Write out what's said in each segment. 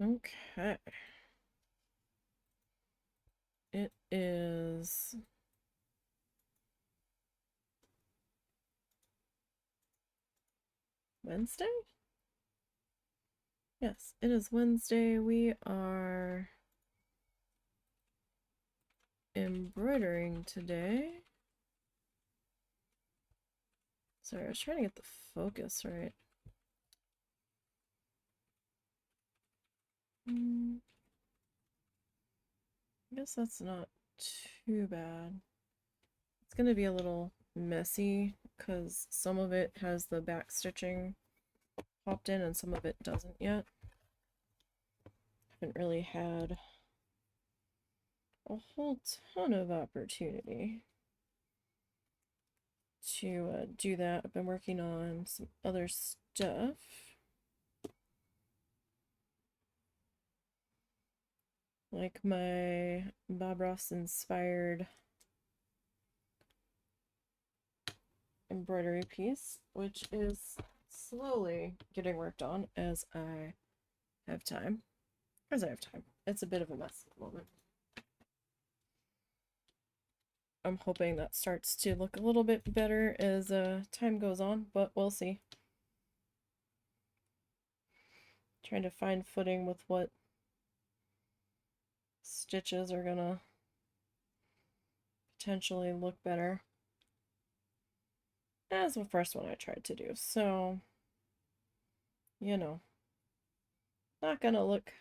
Okay. It is Wednesday? Yes, it is Wednesday. We are embroidering today. Sorry, I was trying to get the focus right. I guess that's not too bad. It's going to be a little messy because some of it has the back stitching popped in and some of it doesn't yet. Haven't really had a whole ton of opportunity to do that. I've been working on some other stuff. Like my Bob Ross inspired embroidery piece, which is slowly getting worked on as I have time. As I have time. It's a bit of a mess at the moment. I'm hoping that starts to look a little bit better as time goes on, but we'll see. Trying to find footing with what stitches are gonna potentially look better. As the first one I tried to do, so you know, not gonna look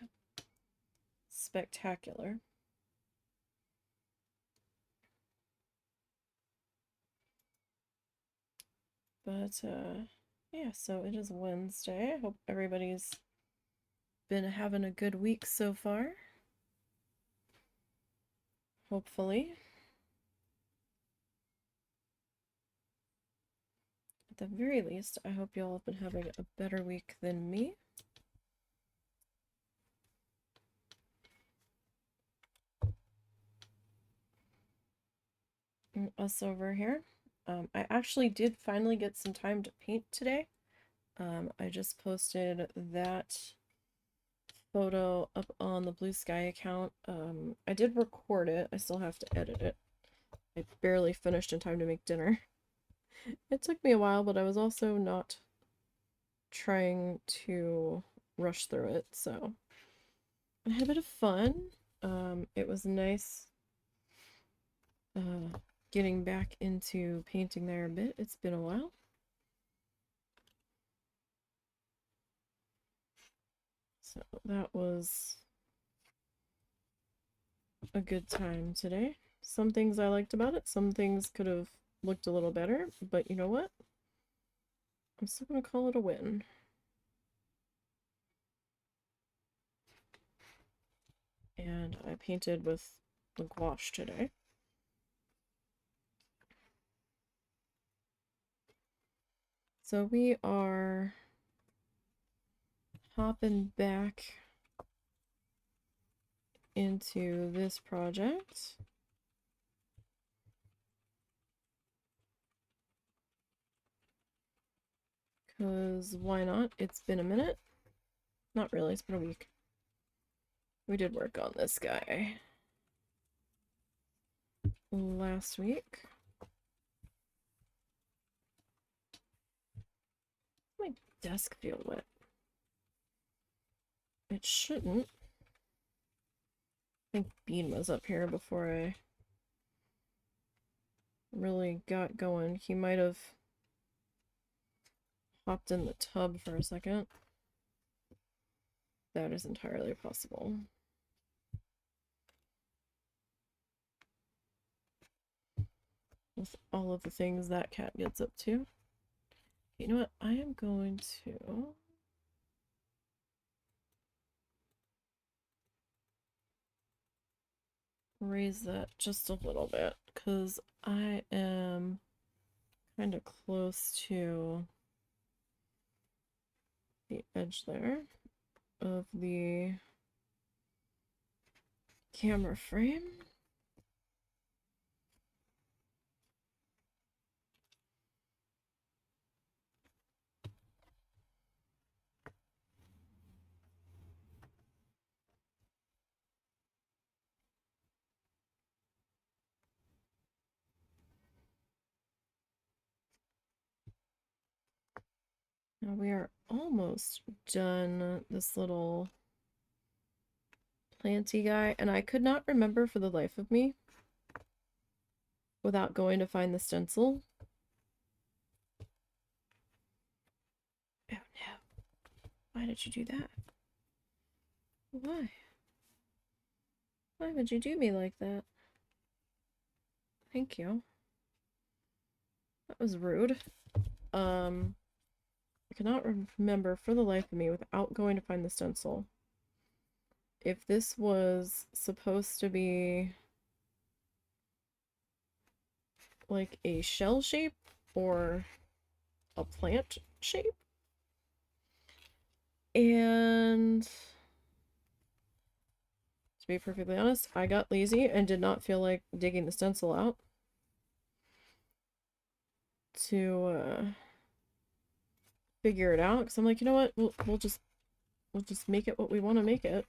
spectacular. But yeah, so it is Wednesday. I hope everybody's been having a good week so far. Hopefully. At the very least, I hope y'all have been having a better week than me. And us over here. I actually did finally get some time to paint today. I just posted that photo up on the Blue Sky account. I did record it. I still have to edit it. I barely finished in time to make dinner. It took me a while, but I was also not trying to rush through it, so I had a bit of fun. It was nice getting back into painting there a bit. It's been a while. So that was a good time today. Some things I liked about it, some things could have looked a little better, but you know what? I'm still gonna call it a win. And I painted with the gouache today. So we are hopping back into this project. Because why not? It's been a minute. Not really, it's been a week. We did work on this guy last week. My desk feel wet. It shouldn't. I think Bean was up here before I really got going. He might have hopped in the tub for a second. That is entirely possible. With all of the things that cat gets up to. You know what? I am going to raise that just a little bit because I am kind of close to the edge there of the camera frame. Now we are almost done this little planty guy, and I could not remember for the life of me without going to find the stencil. Oh no. Why did you do that? Why? Why would you do me like that? Thank you. That was rude. I cannot remember for the life of me without going to find the stencil if this was supposed to be like a shell shape or a plant shape. And to be perfectly honest, I got lazy and did not feel like digging the stencil out to figure it out, because I'm like, you know what, we'll just make it what we want to make it.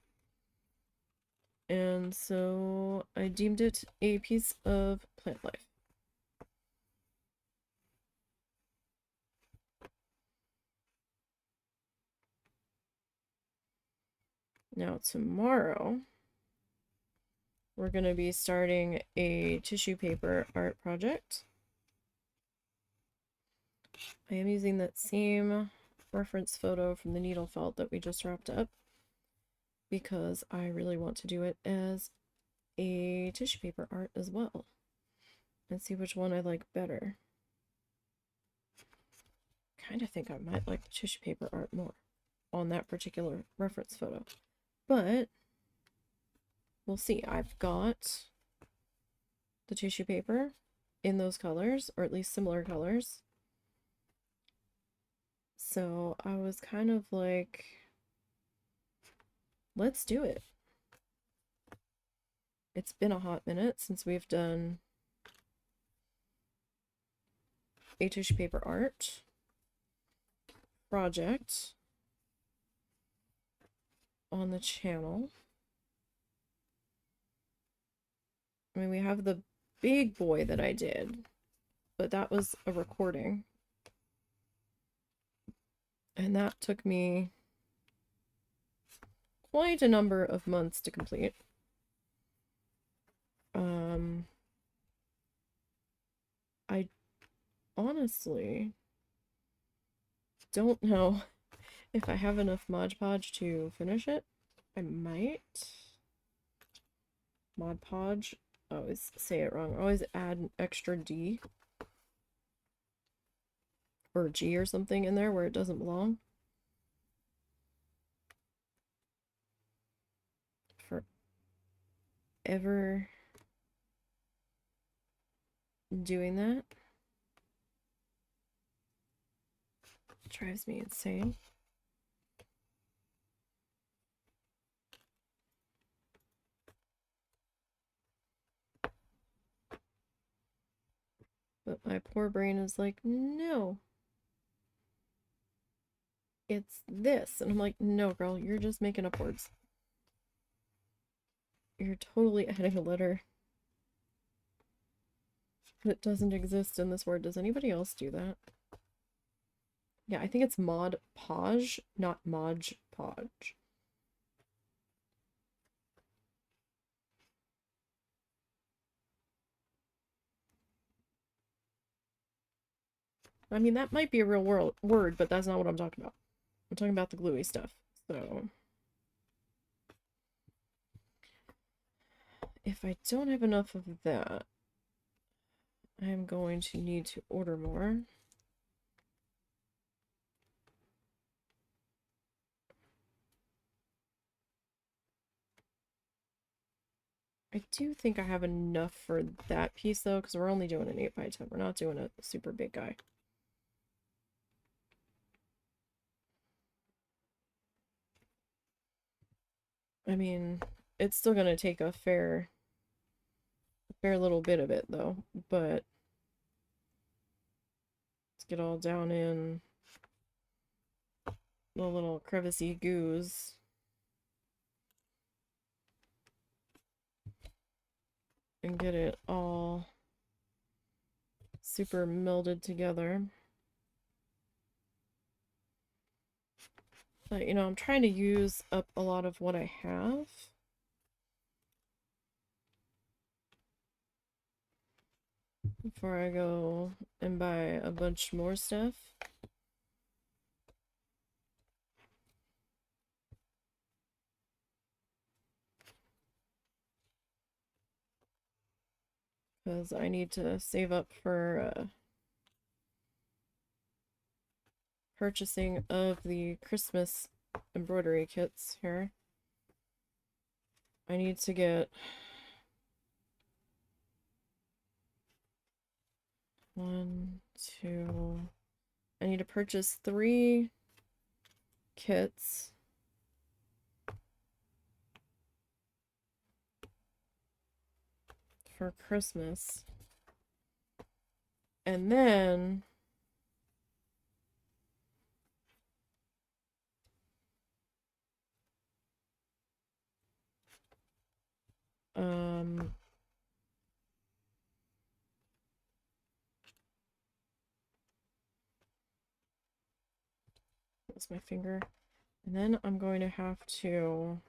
And so I deemed it a piece of plant life. Now tomorrow we're going to be starting a tissue paper art project. I am using that same reference photo from the needle felt that we just wrapped up because I really want to do it as a tissue paper art as well and see which one I like better. Kind of think I might like the tissue paper art more on that particular reference photo, but we'll see. I've got the tissue paper in those colors, or at least similar colors. So I was kind of like, let's do it. It's been a hot minute since we've done a tissue paper art project on the channel. I mean, we have the big boy that I did, but that was a recording. And that took me quite a number of months to complete. I honestly don't know if I have enough Mod Podge to finish it. I might. Mod Podge. I always say it wrong. I always add an extra D or G or something in there where it doesn't belong. Forever doing that. It drives me insane. But my poor brain is like, no. It's this. And I'm like, no, girl, you're just making up words. You're totally adding a letter that doesn't exist in this word. Does anybody else do that? Yeah, I think it's Mod Podge, not Mod Podge. I mean, that might be a real word, but that's not what I'm talking about. I'm talking about the gluey stuff. So if I don't have enough of that, I'm going to need to order more. I do think I have enough for that piece though, because we're only doing an 8x10. We're not doing a super big guy. I mean, it's still gonna take a fair little bit of it though, but let's get all down in the little crevicey goos. And get it all super melded together. But, you know, I'm trying to use up a lot of what I have. Before I go and buy a bunch more stuff. Because I need to save up for purchasing of the Christmas embroidery kits here. I need to get one, two. I need to purchase 3 kits. For Christmas. And then that's my finger. And then I'm going to have to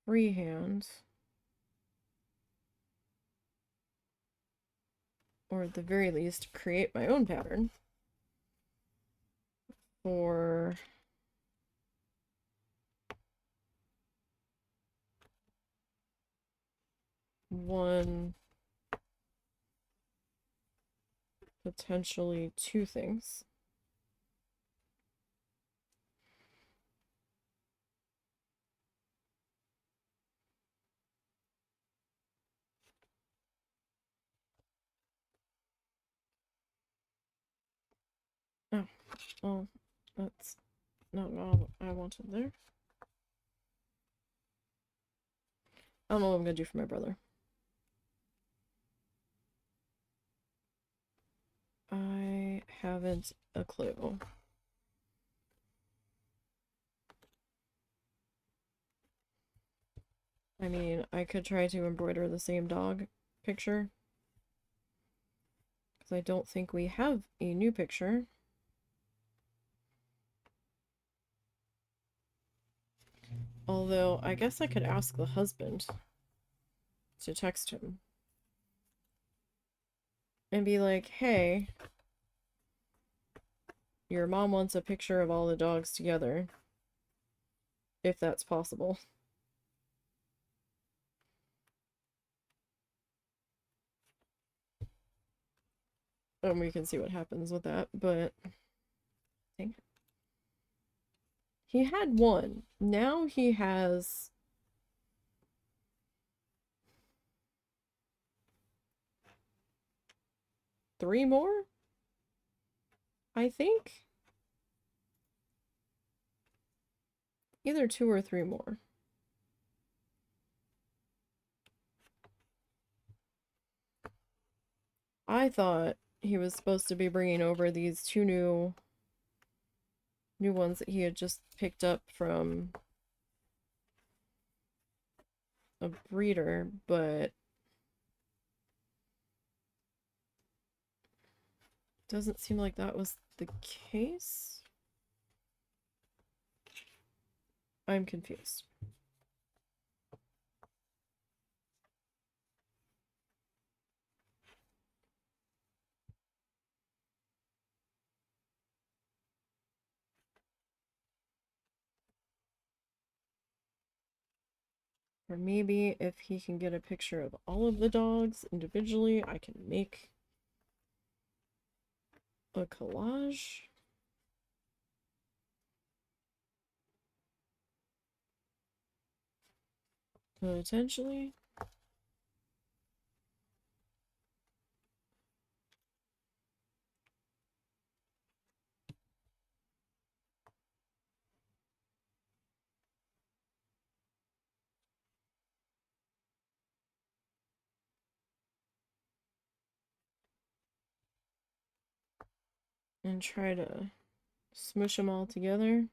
freehand, or at the very least create my own pattern for one, potentially 2 things. Oh, well, that's not all I wanted there. I don't know what I'm gonna do for my brother. I haven't a clue. I mean, I could try to embroider the same dog picture, because I don't think we have a new picture. Although, I guess I could ask the husband to text him and be like, hey, your mom wants a picture of all the dogs together, if that's possible. And we can see what happens with that, but he had 1. Now he has 3 more, I think. Either 2 or 3 more. I thought he was supposed to be bringing over these 2 new ones that he had just picked up from a breeder, but doesn't seem like that was the case. I'm confused. Or maybe if he can get a picture of all of the dogs individually, I can make a collage. Potentially. And try to smush them all together.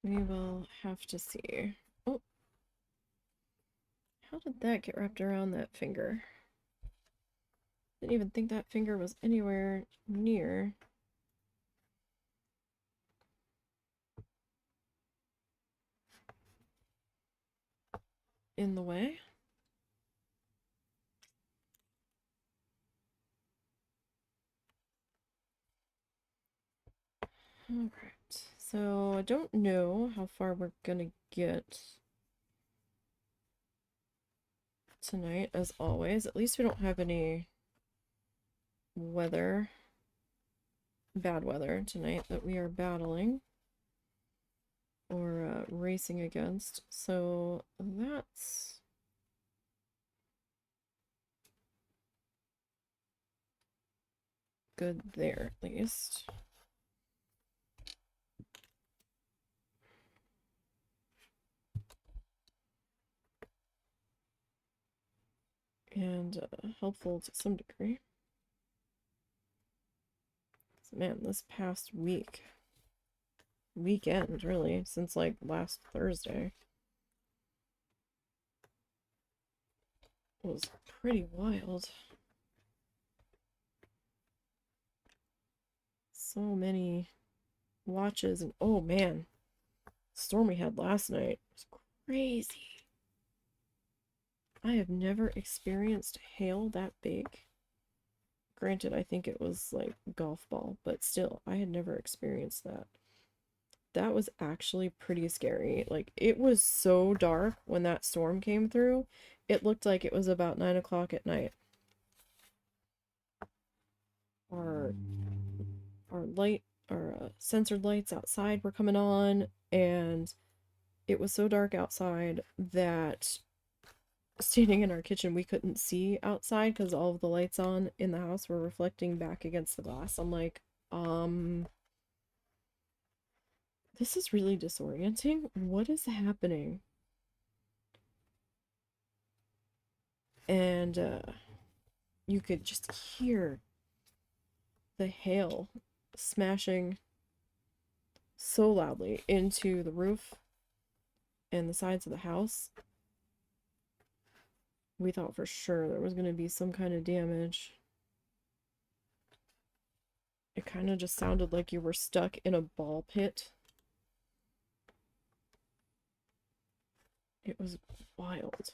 We will have to see. Oh, how did that get wrapped around that finger? Didn't even think that finger was anywhere near. In the way. Alright, so I don't know how far we're gonna get tonight, as always. At least we don't have any weather, bad weather tonight that we are battling or racing against. So that's good there, at least. And helpful to some degree. So, man, this past weekend, really, since like last Thursday, was pretty wild. So many watches, and oh man, the storm we had last night was crazy. I have never experienced hail that big. Granted, I think it was like golf ball, but still, I had never experienced that. That was actually pretty scary. Like, it was so dark when that storm came through. It looked like it was about 9 o'clock at night. Our censored lights outside were coming on, and it was so dark outside that standing in our kitchen we couldn't see outside because all of the lights on in the house were reflecting back against the glass. I'm like, this is really disorienting. What is happening? And you could just hear the hail smashing so loudly into the roof and the sides of the house. We thought for sure there was going to be some kind of damage. It kind of just sounded like you were stuck in a ball pit. It was wild.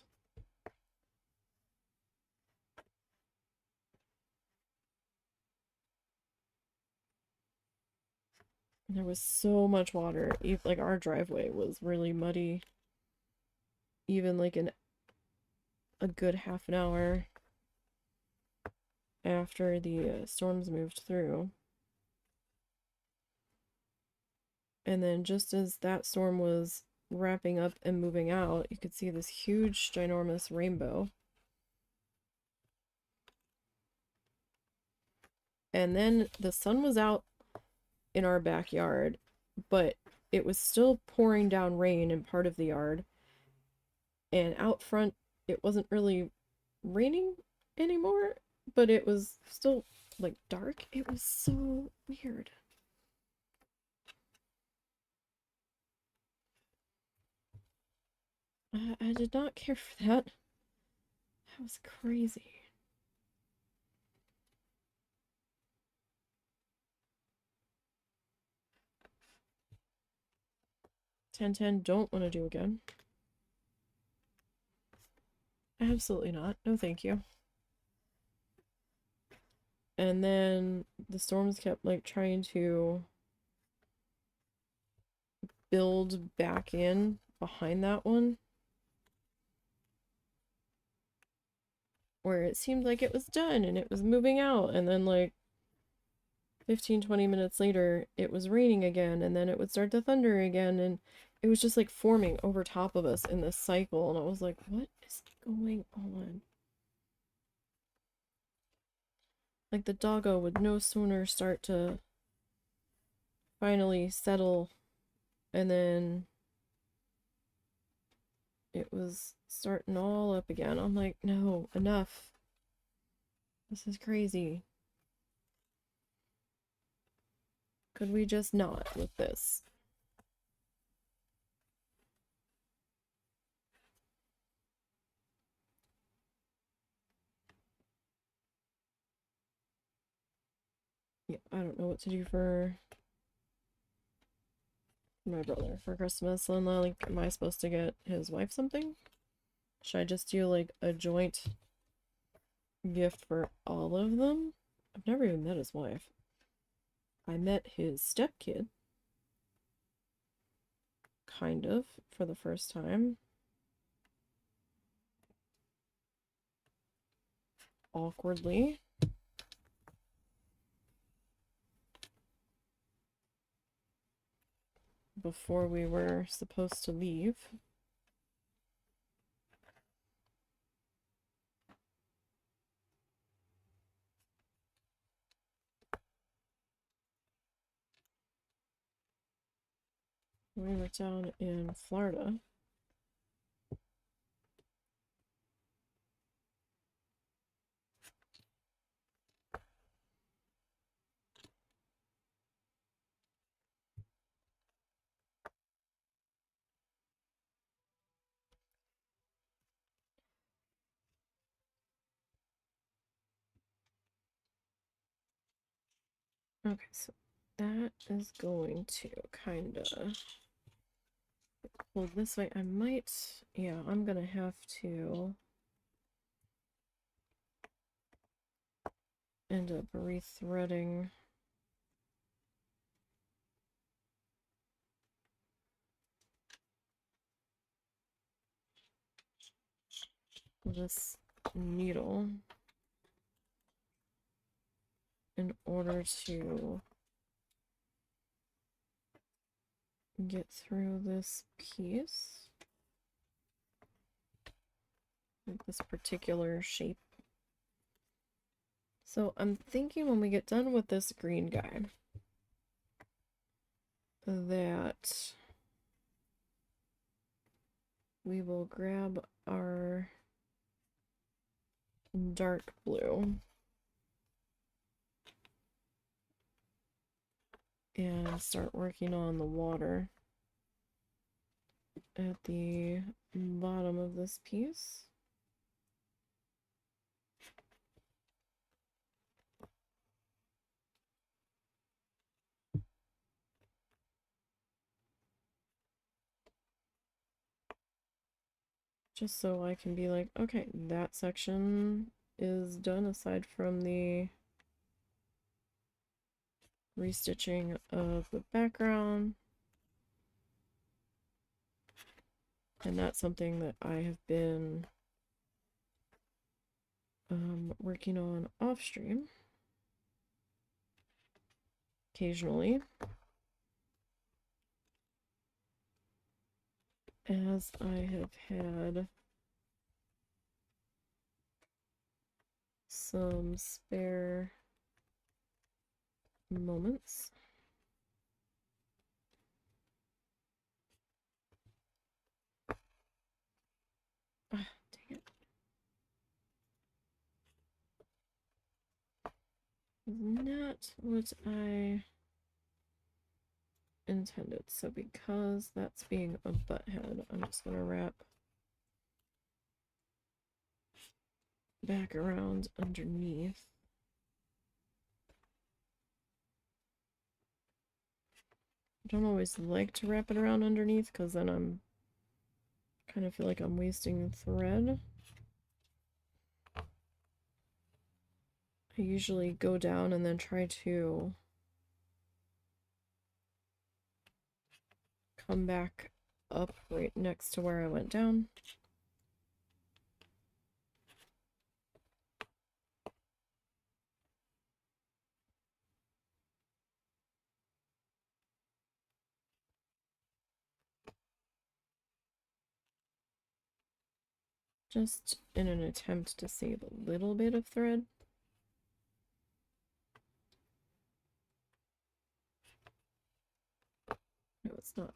There was so much water. Like, our driveway was really muddy. Even like in a good half an hour after the storms moved through. And then just as that storm was wrapping up and moving out, you could see this huge, ginormous rainbow. And then the sun was out in our backyard, but it was still pouring down rain in part of the yard. And out front, it wasn't really raining anymore, but it was still like dark. It was so weird. I did not care for that. That was crazy. 10-10, don't want to do again. Absolutely not. No, thank you. And then the storms kept like trying to build back in behind that one, where it seemed like it was done and it was moving out, and then like 15-20 minutes later it was raining again, and then it would start to thunder again, and it was just like forming over top of us in this cycle. And I was like, what is going on? Like, the doggo would no sooner start to finally settle, and then it was starting all up again. I'm like, no, enough. This is crazy. Could we just not with this? Yeah, I don't know what to do for my brother for Christmas. And like, am I supposed to get his wife something? Should I just do like a joint gift for all of them? I've never even met his wife. I met his stepkid, kind of, for the first time. Awkwardly. Before we were supposed to leave. We were down in Florida. Okay, so that is going to kind of pull this way. I might, yeah, I'm gonna have to end up rethreading this needle in order to get through this piece, like this particular shape. So I'm thinking when we get done with this green guy that we will grab our dark blue and start working on the water at the bottom of this piece. Just so I can be like, okay, that section is done aside from the restitching of the background. And that's something that I have been working on off stream occasionally, as I have had some spare moments. Ah, dang it. Not what I intended. So because that's being a butthead, I'm just gonna wrap back around underneath. I don't always like to wrap it around underneath because then I'm kind of feel like I'm wasting thread. I usually go down and then try to come back up right next to where I went down. Just in an attempt to save a little bit of thread. No, it's not.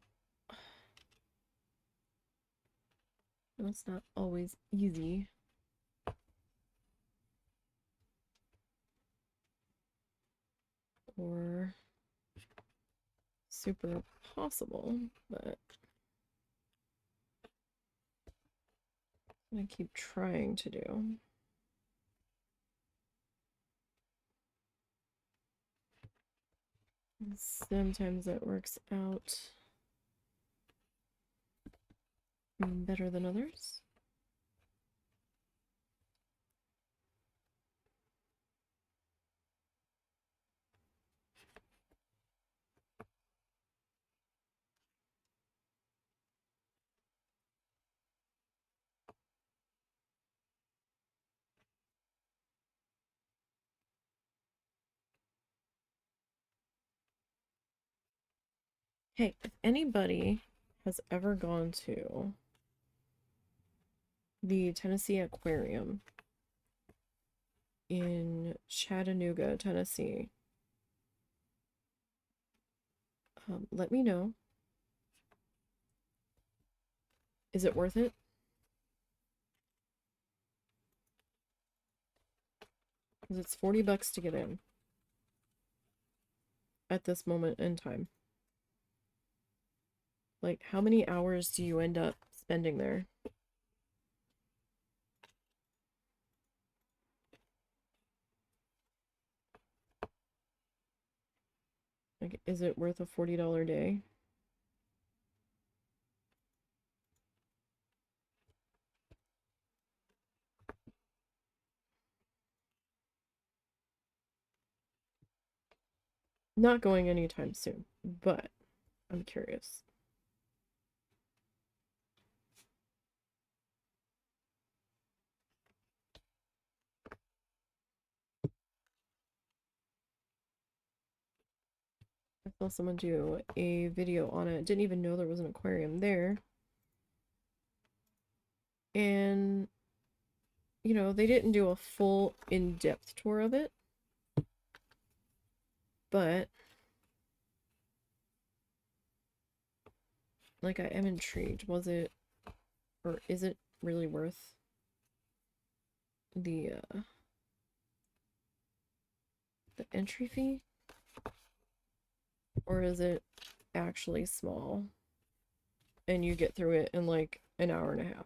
No, it's not always easy. Or super possible, but I keep trying to do. Sometimes that works out better than others. Hey, if anybody has ever gone to the Tennessee Aquarium in Chattanooga, Tennessee, let me know. Is it worth it? Because it's $40 to get in at this moment in time. Like, how many hours do you end up spending there? Like, is it worth a $40 day? Not going anytime soon, but I'm curious. I saw someone do a video on it. Didn't even know there was an aquarium there. And, you know, they didn't do a full in-depth tour of it. But, like, I am intrigued. Was it, or is it really worth the entry fee? Or is it actually small and you get through it in like an hour and a half?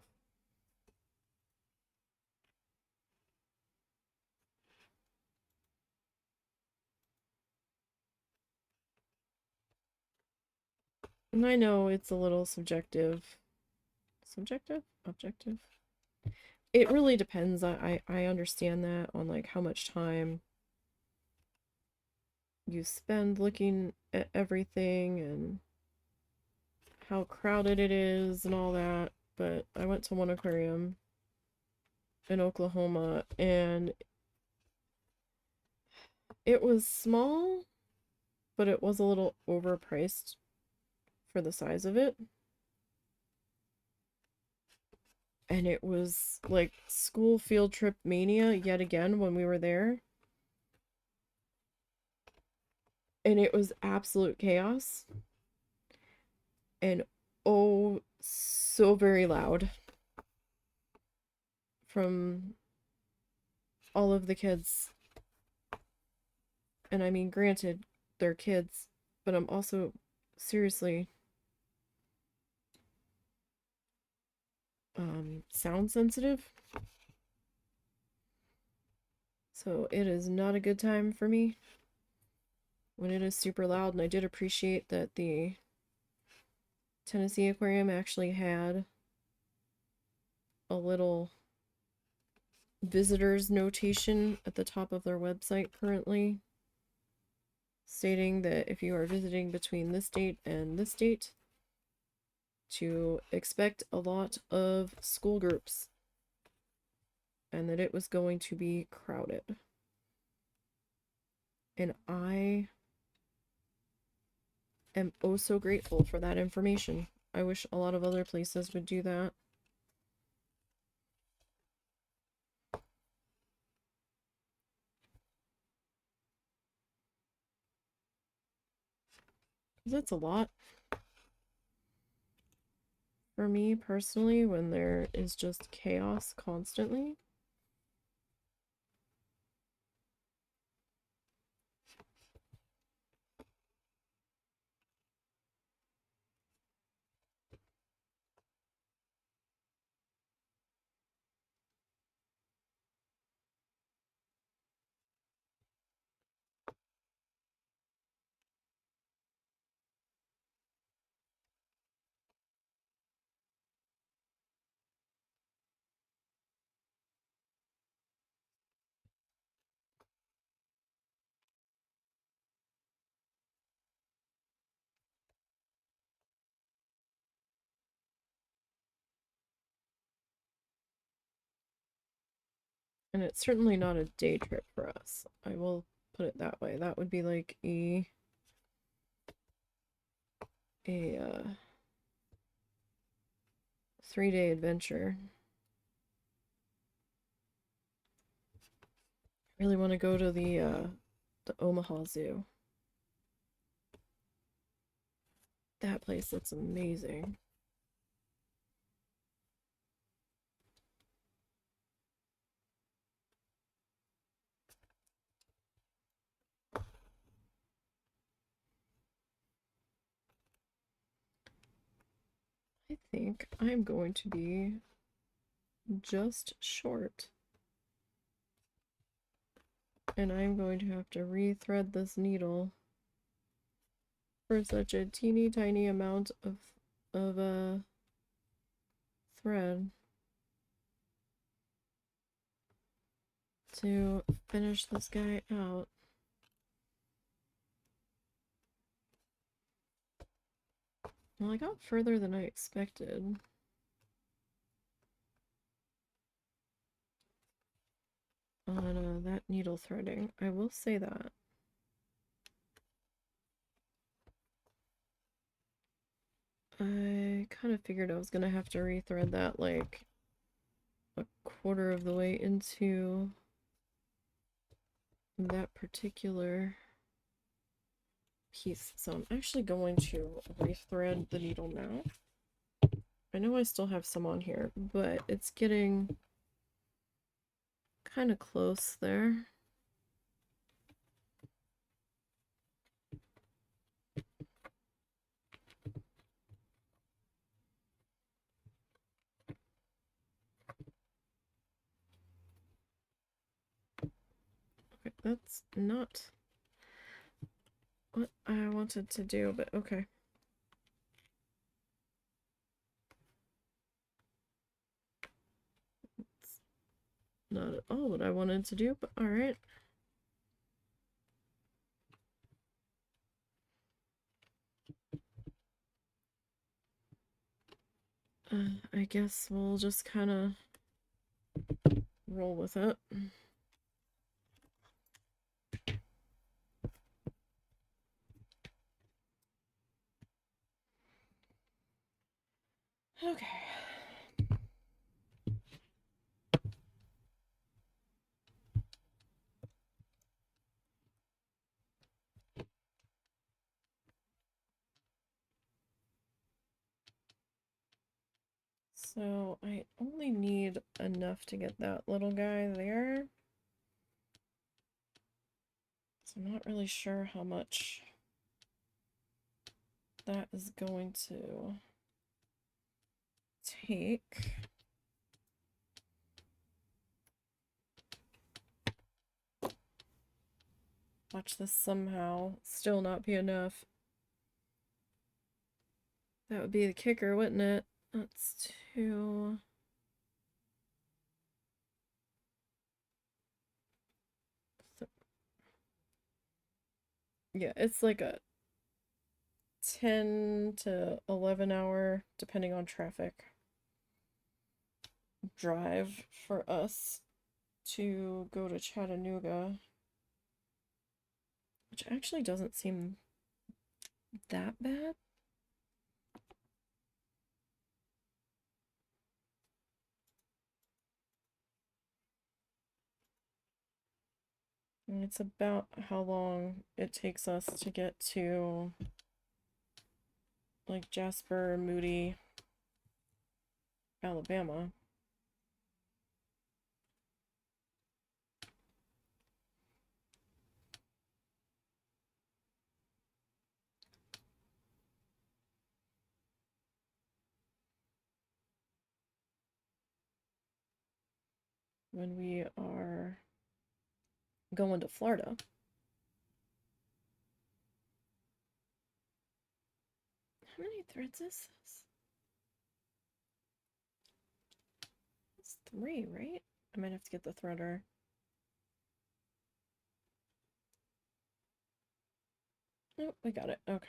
And I know it's a little subjective. Subjective? Objective? It really depends. I understand that on like how much time you spend looking at everything and how crowded it is and all that. But I went to one aquarium in Oklahoma and it was small, but it was a little overpriced for the size of it. And it was like school field trip mania yet again when we were there. And it was absolute chaos. And oh, so very loud from all of the kids. And I mean, granted, they're kids, but I'm also seriously sound sensitive. So it is not a good time for me when it is super loud. And I did appreciate that the Tennessee Aquarium actually had a little visitors notation at the top of their website currently, stating that if you are visiting between this date and this date, to expect a lot of school groups and that it was going to be crowded. And I am oh so grateful for that information. I wish a lot of other places would do that. Because it's a lot for me personally when there is just chaos constantly. And it's certainly not a day trip for us. I will put it that way. That would be like a 3-day adventure. I really want to go to the Omaha Zoo. That place looks amazing. I think I'm going to be just short. And I'm going to have to rethread this needle for such a teeny tiny amount of thread to finish this guy out. Well, I got further than I expected on that needle threading. I will say that. I kind of figured I was gonna have to rethread that like a quarter of the way into that particular piece. So I'm actually going to rethread the needle now. I know I still have some on here, but it's getting kind of close there. Okay, that's not what I wanted to do, but okay. It's not at all what I wanted to do, but alright. I guess we'll just kind of roll with it. Okay. So I only need enough to get that little guy there. So I'm not really sure how much that is going to take. Watch this somehow still not be enough. That would be the kicker, wouldn't it? That's two. Yeah, it's like a 10 to 11 hour, depending on traffic, drive for us to go to Chattanooga, which actually doesn't seem that bad. And it's about how long it takes us to get to like Jasper, Moody, Alabama. When we are going to Florida. How many threads is this? It's 3, right? I might have to get the threader. Oh, we got it. Okay.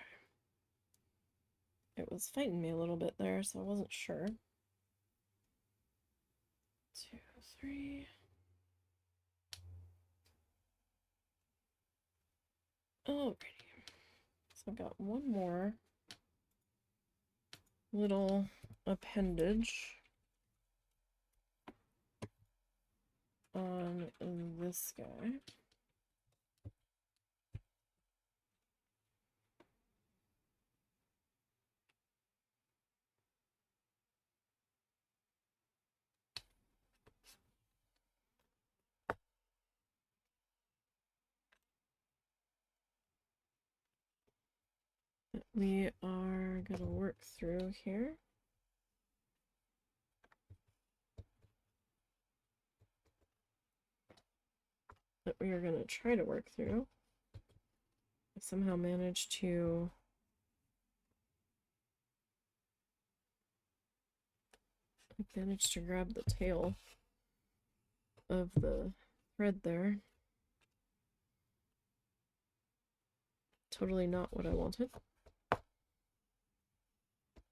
It was fighting me a little bit there, so I wasn't sure. 2, 3. Alrighty. So I've got one more little appendage on this guy. That we are going to work through here. That we are going to try to work through. I somehow managed to grab the tail of the thread there. Totally not what I wanted.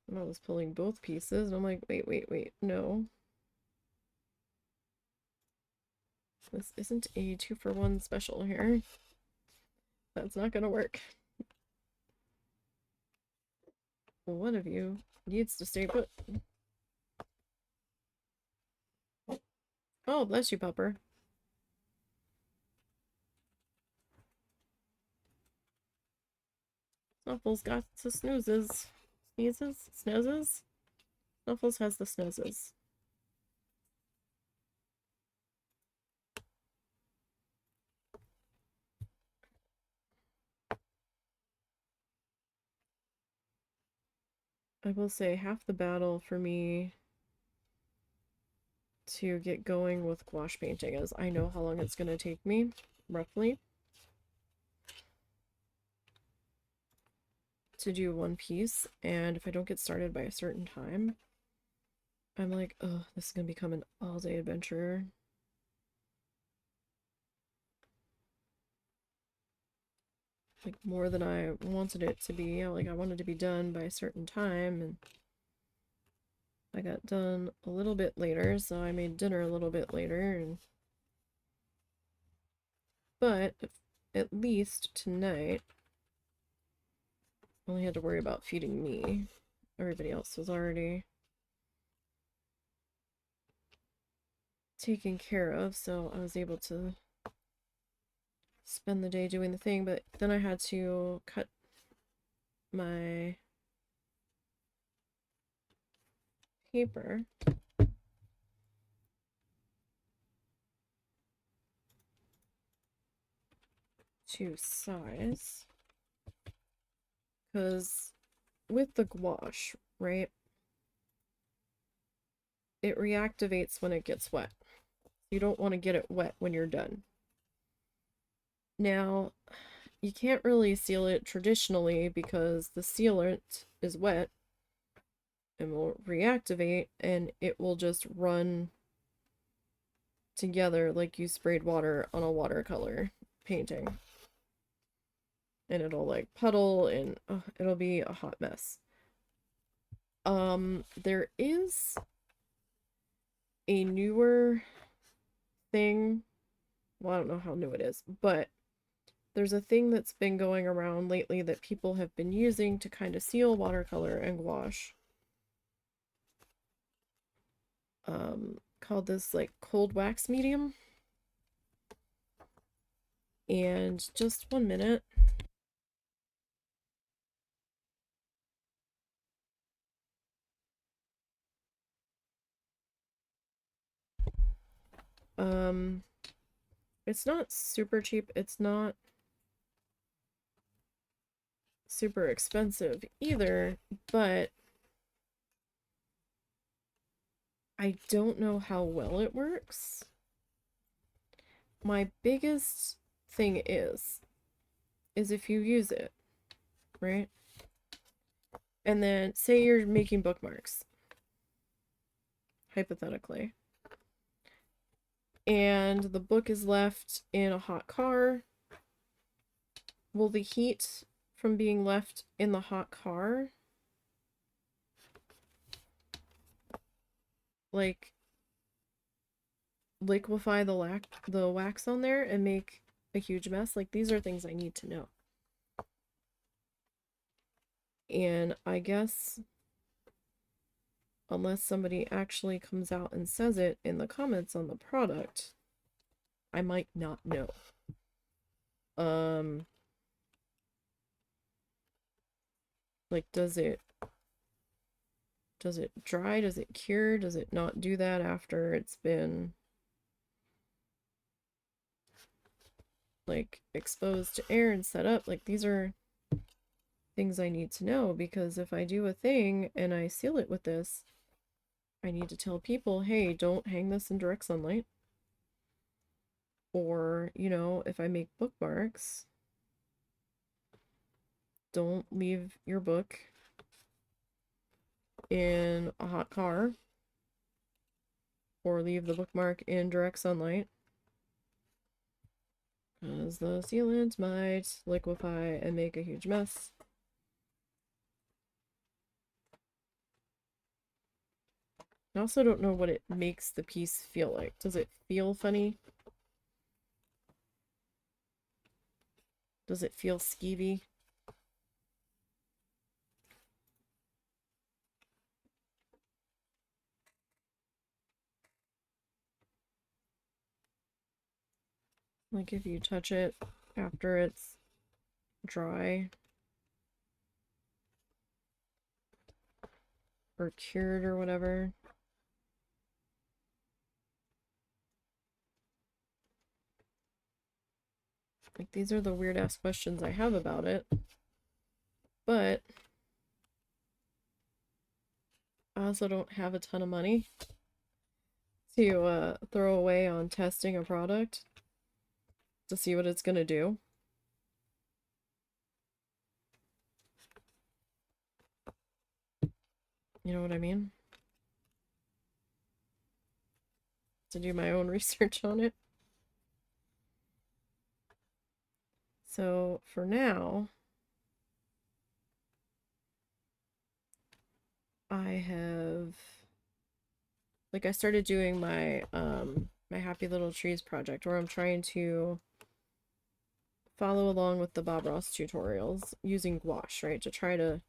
And I was pulling both pieces, and I'm like, wait, no. This isn't a 2-for-1 special here. That's not gonna work. One of you needs to stay put. Oh, bless you, pupper. Snuffles got the snoozes. Sneezes? Snoozes? Snuffles has the snoozes. I will say half the battle for me to get going with gouache painting is I know how long it's going to take me, roughly, to do one piece, and if I don't get started by a certain time, I'm like, oh, this is going to become an all-day adventure. Like, more than I wanted it to be. Like, I wanted to be done by a certain time, and I got done a little bit later, so I made dinner a little bit later, and but at least tonight I only had to worry about feeding me. Everybody else was already taken care of, so I was able to spend the day doing the thing, but then I had to cut my paper to size, because with the gouache, right, it reactivates when it gets wet. You don't want to get it wet when you're done. Now, you can't really seal it traditionally because the sealant is wet and will reactivate, and it will just run together like you sprayed water on a watercolor painting. And it'll like puddle, and it'll be a hot mess. There is a newer thing. Well, I don't know how new it is, but there's a thing that's been going around lately that people have been using to kind of seal watercolor and gouache. Called this like cold wax medium. And just 1 minute. It's not super cheap. It's not super expensive either, but I don't know how well it works. My biggest thing is if you use it, right? And then say you're making bookmarks, hypothetically, and the book is left in a hot car. Will the heat from being left in the hot car like liquefy the wax on there and make a huge mess? Like, these are things I need to know. And I guess unless somebody actually comes out and says it in the comments on the product, I might not know. Like, does it dry? Does it cure? Does it not do that after it's been like exposed to air and set up? Like, these are things I need to know, because if I do a thing and I seal it with this, I need to tell people, hey, don't hang this in direct sunlight. Or, you know, if I make bookmarks, don't leave your book in a hot car or leave the bookmark in direct sunlight, because the sealant might liquefy and make a huge mess. I also don't know what it makes the piece feel like. Does it feel funny? Does it feel skeevy? Like if you touch it after it's dry or cured or whatever. Like, these are the weird ass questions I have about it. But I also don't have a ton of money to throw away on testing a product to see what it's gonna do. You know what I mean? To do my own research on it. So for now, I have, like, I started doing my my Happy Little Trees project, where I'm trying to follow along with the Bob Ross tutorials using gouache, right? To try to,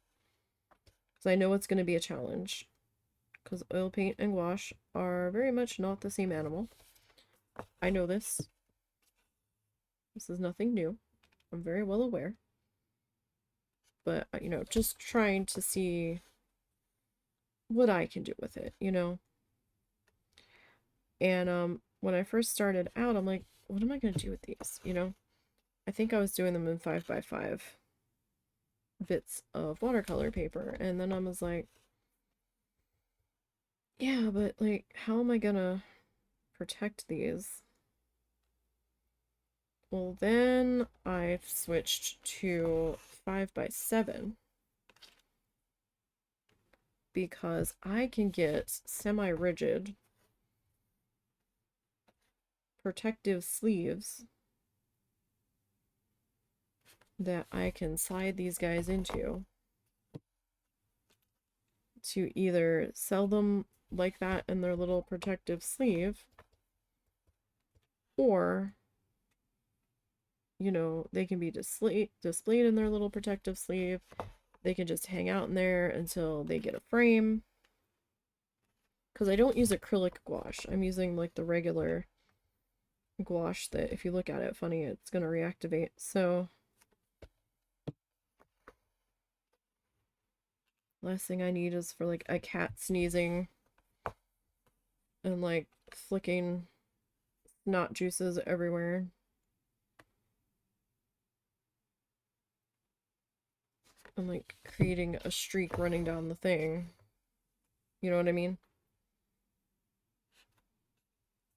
because I know it's going to be a challenge, because oil paint and gouache are very much not the same animal. I know this. This is nothing new. I'm very well aware. But, you know, just trying to see what I can do with it, you know? And when I first started out, I'm like, what am I going to do with these, you know? I think I was doing them in 5x5 bits of watercolor paper, and then I was like, yeah, but like, how am I gonna protect these? Well, then I switched to 5x7 because I can get semi-rigid protective sleeves that I can slide these guys into to either sell them like that in their little protective sleeve, or, you know, they can be displayed in their little protective sleeve. They can just hang out in there until they get a frame. Because I don't use acrylic gouache. I'm using like the regular gouache that if you look at it funny, it's going to reactivate. So last thing I need is for like a cat sneezing and like flicking snot juices everywhere. And like creating a streak running down the thing. You know what I mean?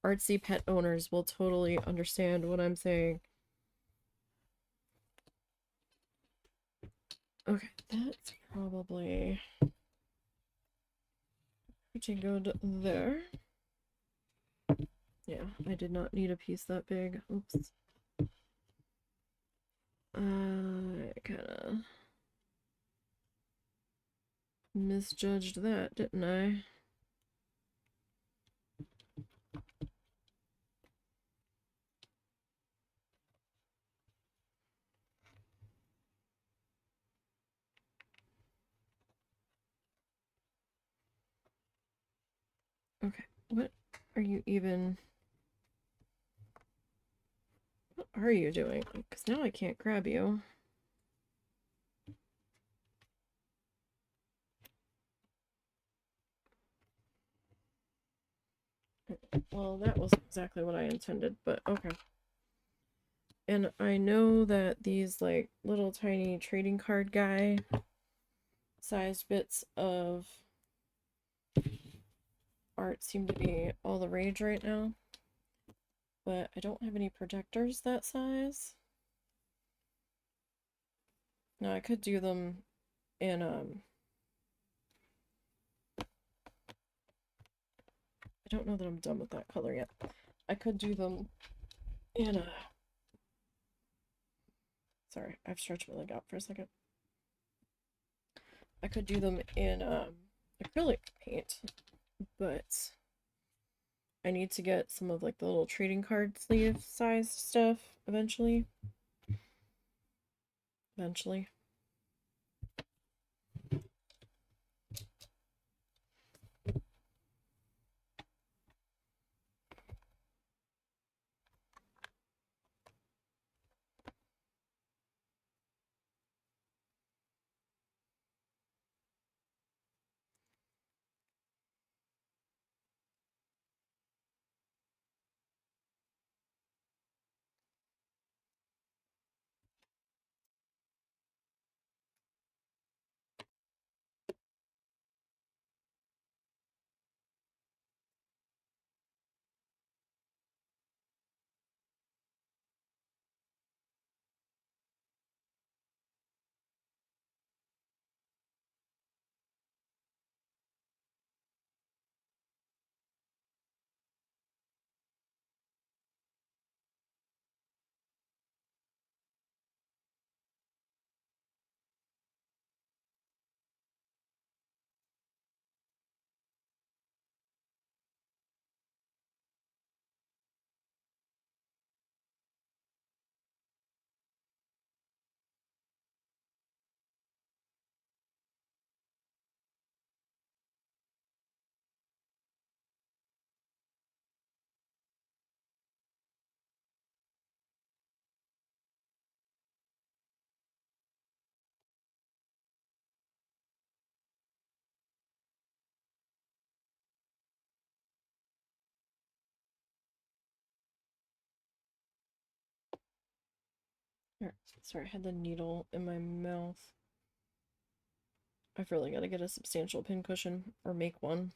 Artsy pet owners will totally understand what I'm saying. Okay, that's probably pretty good there. Yeah, I did not need a piece that big. Oops. I kind of misjudged that, didn't I? Okay, what are you even... What are you doing? Because now I can't grab you. Well, that wasn't exactly what I intended, but okay. And I know that these, like, little tiny trading card guy sized bits of art seem to be all the rage right now. But I don't have any projectors that size. Now, I could do them in, I don't know that I'm done with that color yet. I could do them in a... Sorry, I've stretched my leg out for a second. I could do them in acrylic paint, but I need to get some of like the little trading card sleeve sized stuff eventually. Eventually. Sorry, I had the needle in my mouth. I've really got to get a substantial pincushion or make one.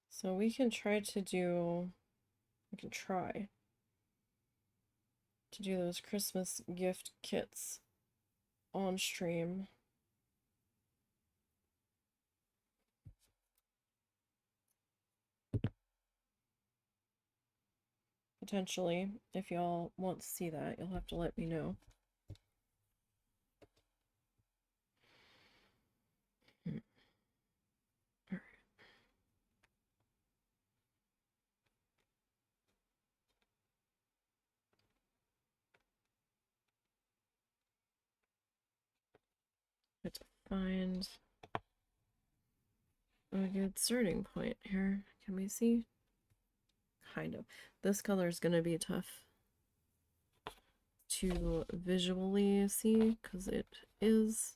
So we can try to do, those Christmas gift kits on stream. Potentially, if y'all want to see that, you'll have to let me know. Alright. Have to find a good starting point here. Can we see? Kind of. This color is going to be tough to visually see because it is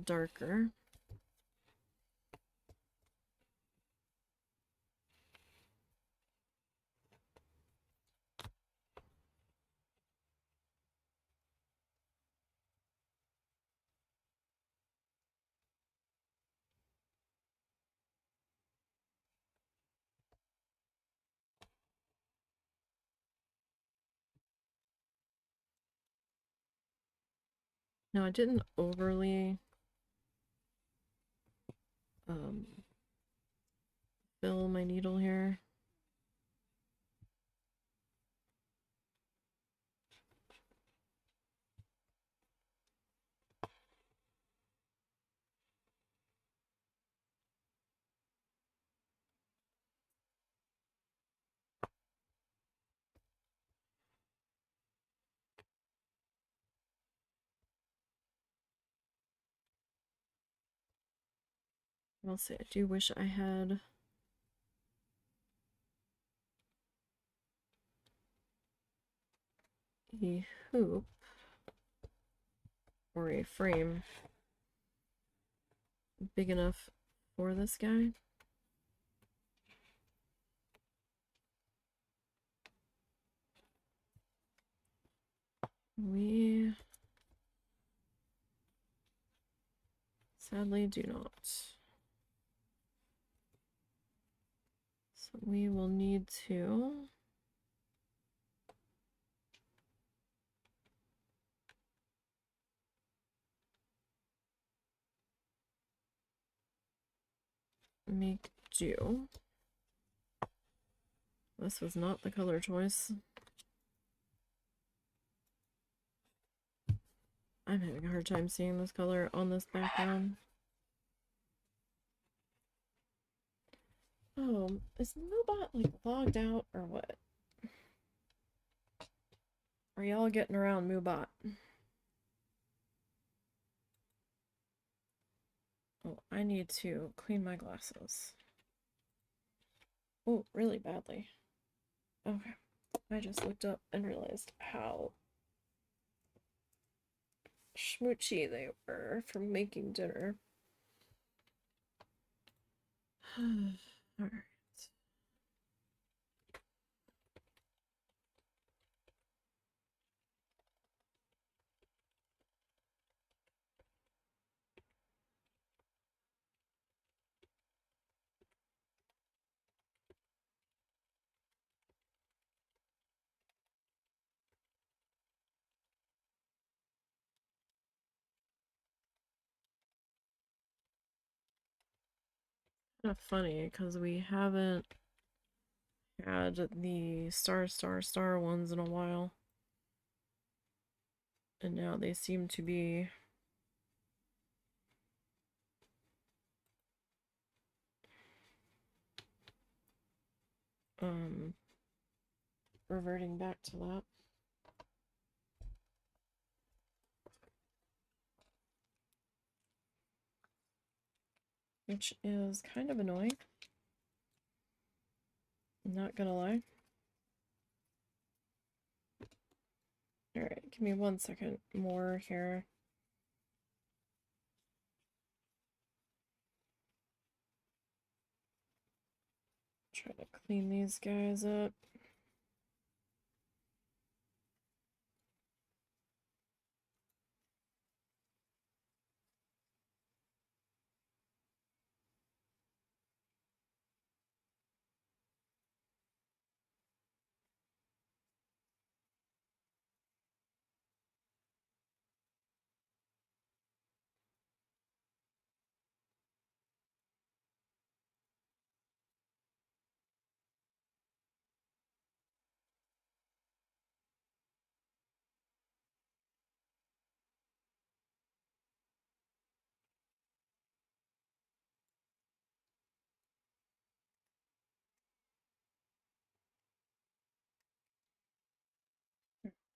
darker. Now, I didn't overly fill my needle here. will say I do wish I had a hoop or a frame big enough for this guy. We sadly do not. So we will need to make do. This was not the color choice. I'm having a hard time seeing this color on this background. Oh, is Moobot like logged out or what? Are y'all getting around Moobot? Oh, I need to clean my glasses. Oh, really badly. Okay. I just looked up and realized how schmoochy they were from making dinner. Alright. Kind of funny because we haven't had the star ones in a while, and now they seem to be reverting back to that. Which is kind of annoying. Not gonna lie. Alright, give me 1 second more here. Try to clean these guys up.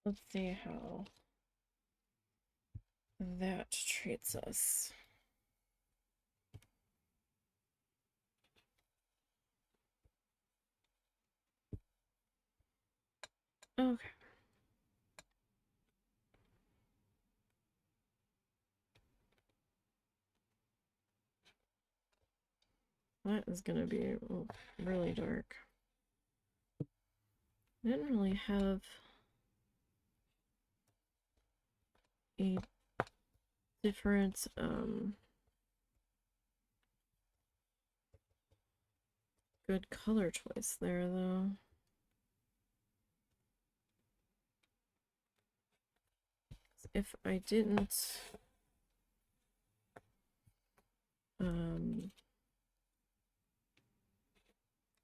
Let's see how that treats us. Okay. That is gonna be really dark. I didn't really have a different good color choice there though. If I didn't if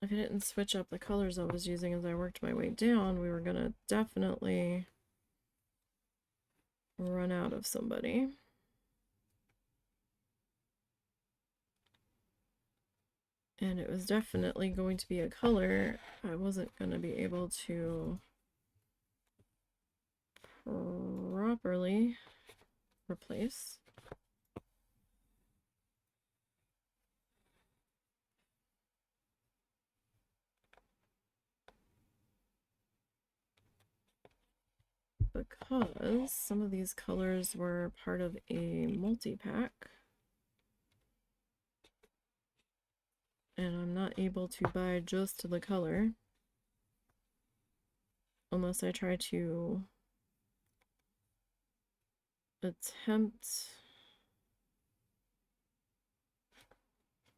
I didn't switch up the colors I was using as I worked my way down, we were gonna definitely run out of somebody. And it was definitely going to be a color I wasn't going to be able to properly replace. because some of these colors were part of a multi-pack. And I'm not able to buy just the color unless I try to attempt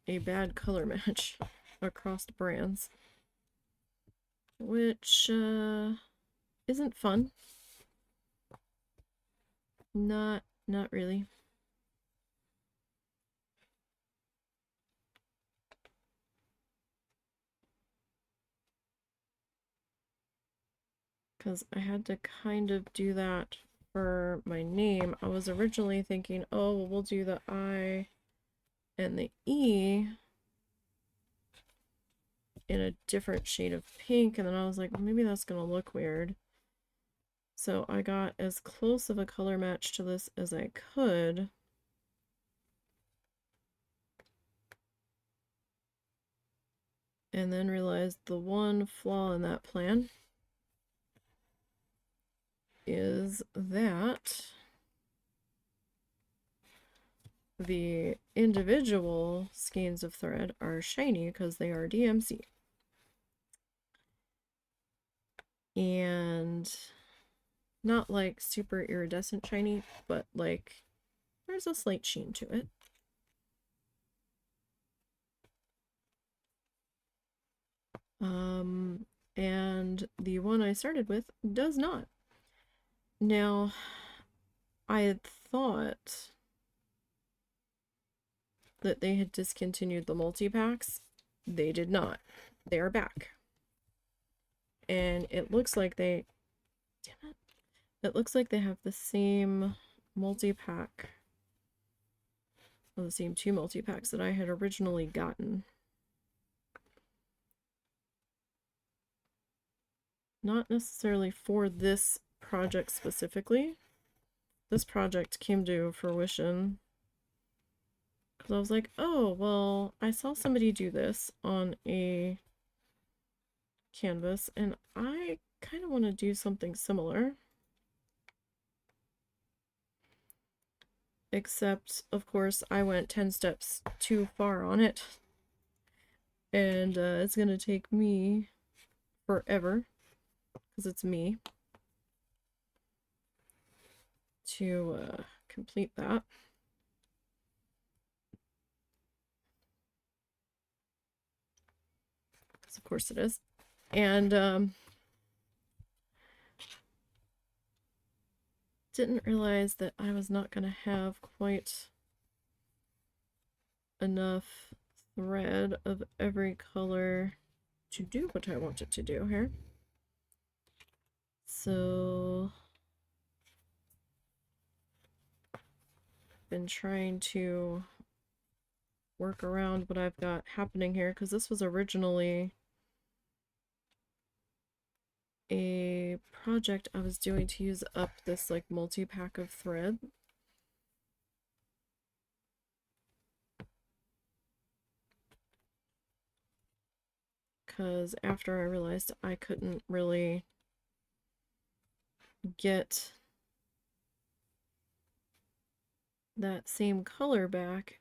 a bad color match across brands, which isn't fun. Not really. Because I had to kind of do that for my name. I was originally thinking, oh, well, we'll do the I and the E in a different shade of pink, and then I was like, well, maybe that's gonna look weird. So I got as close of a color match to this as I could. And then realized the one flaw in that plan is that the individual skeins of thread are shiny because they are DMC. And not like super iridescent shiny, but like there's a slight sheen to it. And the one I started with does not. Now, I had thought that they had discontinued the multi-packs. They did not. They are back. And it looks like they... Damn it. It looks like they have the same multi-pack. Well, the same two multi-packs that I had originally gotten. Not necessarily for this project specifically. This project came to fruition because I was like, oh, well, I saw somebody do this on a canvas, and I kind of want to do something similar. Except, of course, I went 10 steps too far on it. And it's going to take me forever, because it's me, to complete that. Because of course it is. And didn't realize that I was not going to have quite enough thread of every color to do what I wanted to do here. So been trying to work around what I've got happening here, because this was originally a project I was doing to use up this like multi-pack of thread. Because after I realized I couldn't really get that same color back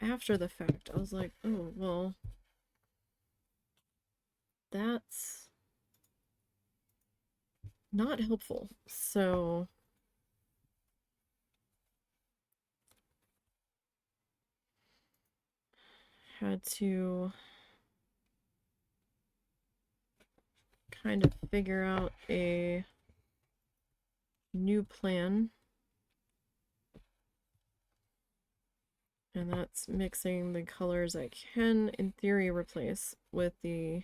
after the fact, I was like, oh, well, that's not helpful. So had to kind of figure out a new plan. And that's mixing the colors I can, in theory, replace with the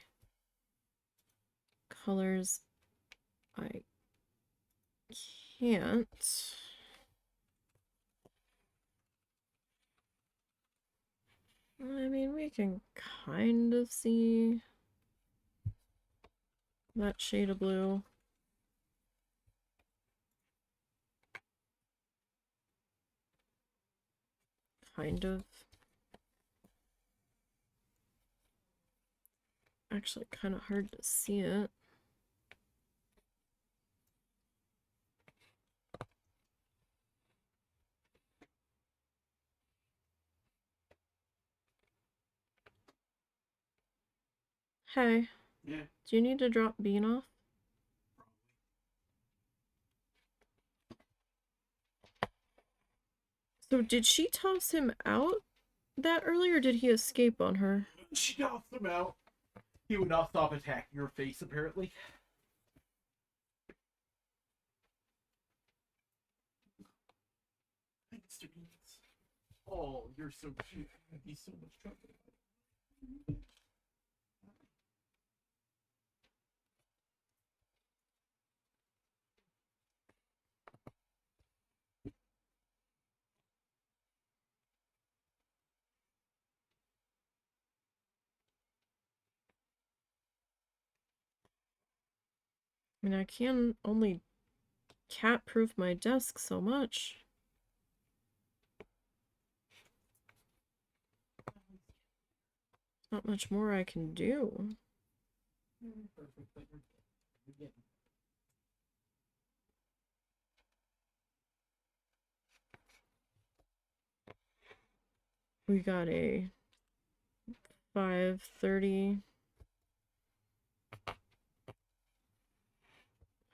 colors I can't. I mean, we can kind of see that shade of blue. Kind of. Actually, kind of hard to see it. Hey, Yeah. do you need to drop Bean off? So did she toss him out that early, or did he escape on her? She tossed him out. He would not stop attacking her face, apparently. Thanks, Mr. Beans. Oh, you're so cute. He's so much trouble. I mean, I can only cat-proof my desk so much. Not much more I can do. We got a 5:30,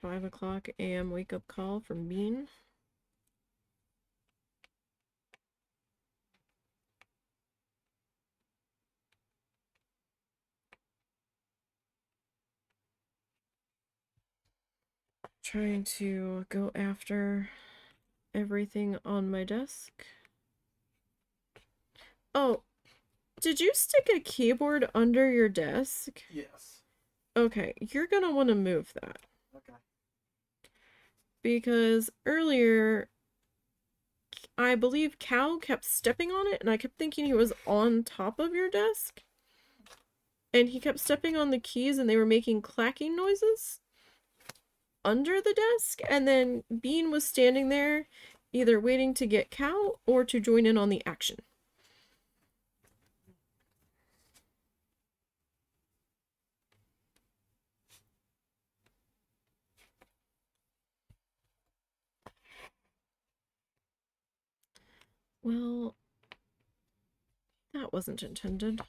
5 o'clock a.m. wake-up call from Bean. Trying to go after everything on my desk. Oh, did you stick a keyboard under your desk? Yes. Okay, you're gonna want to move that. Okay. Because earlier, I believe Cal kept stepping on it, and I kept thinking he was on top of your desk. And he kept stepping on the keys, and they were making clacking noises under the desk. And then Bean was standing there, either waiting to get Cal or to join in on the action. Well, that wasn't intended.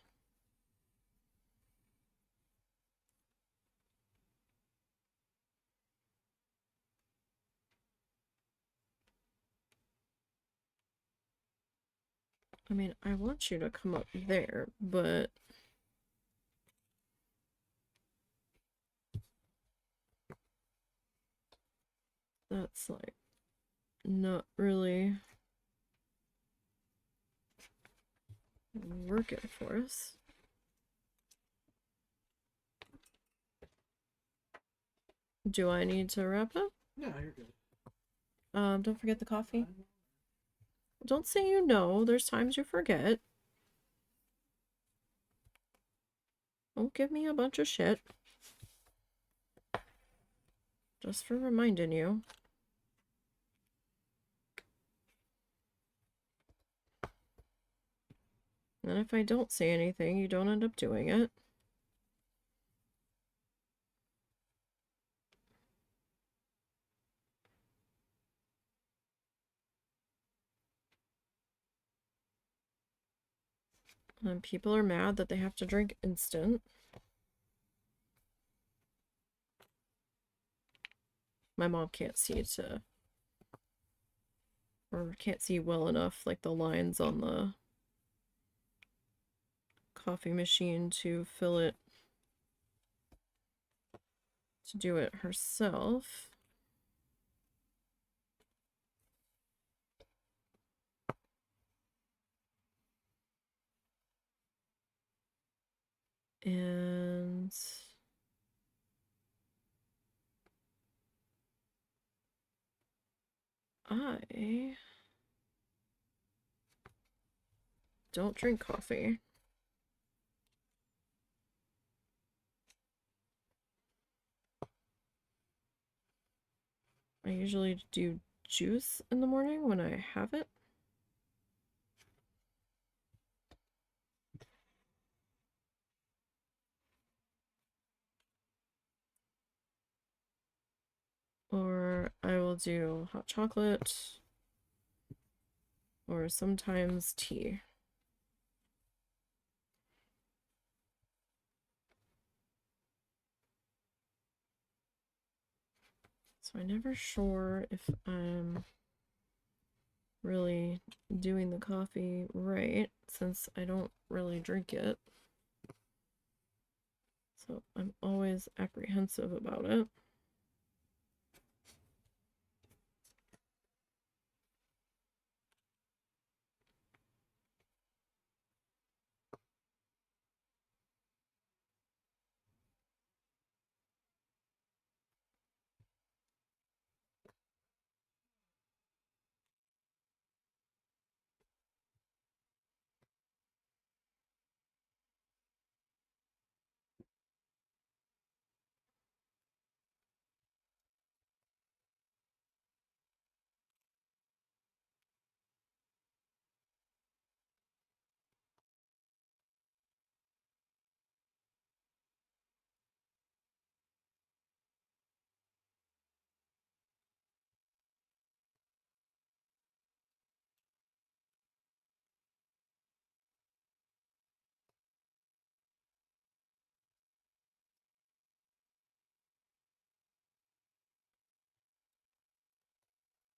I mean, I want you to come up there, but that's like not really working for us. Do I need to wrap up? No, you're good. Don't forget the coffee. Don't say you know. There's times you forget. Don't give me a bunch of shit. Just for reminding you. And if I don't say anything, you don't end up doing it. And people are mad that they have to drink instant. My mom can't see or can't see well enough, like the lines on the coffee machine to fill it, to do it herself. And I don't drink coffee. I usually do juice in the morning when I have it. Or I will do hot chocolate. Or sometimes tea. So I'm never sure if I'm really doing the coffee right, since I don't really drink it. So I'm always apprehensive about it.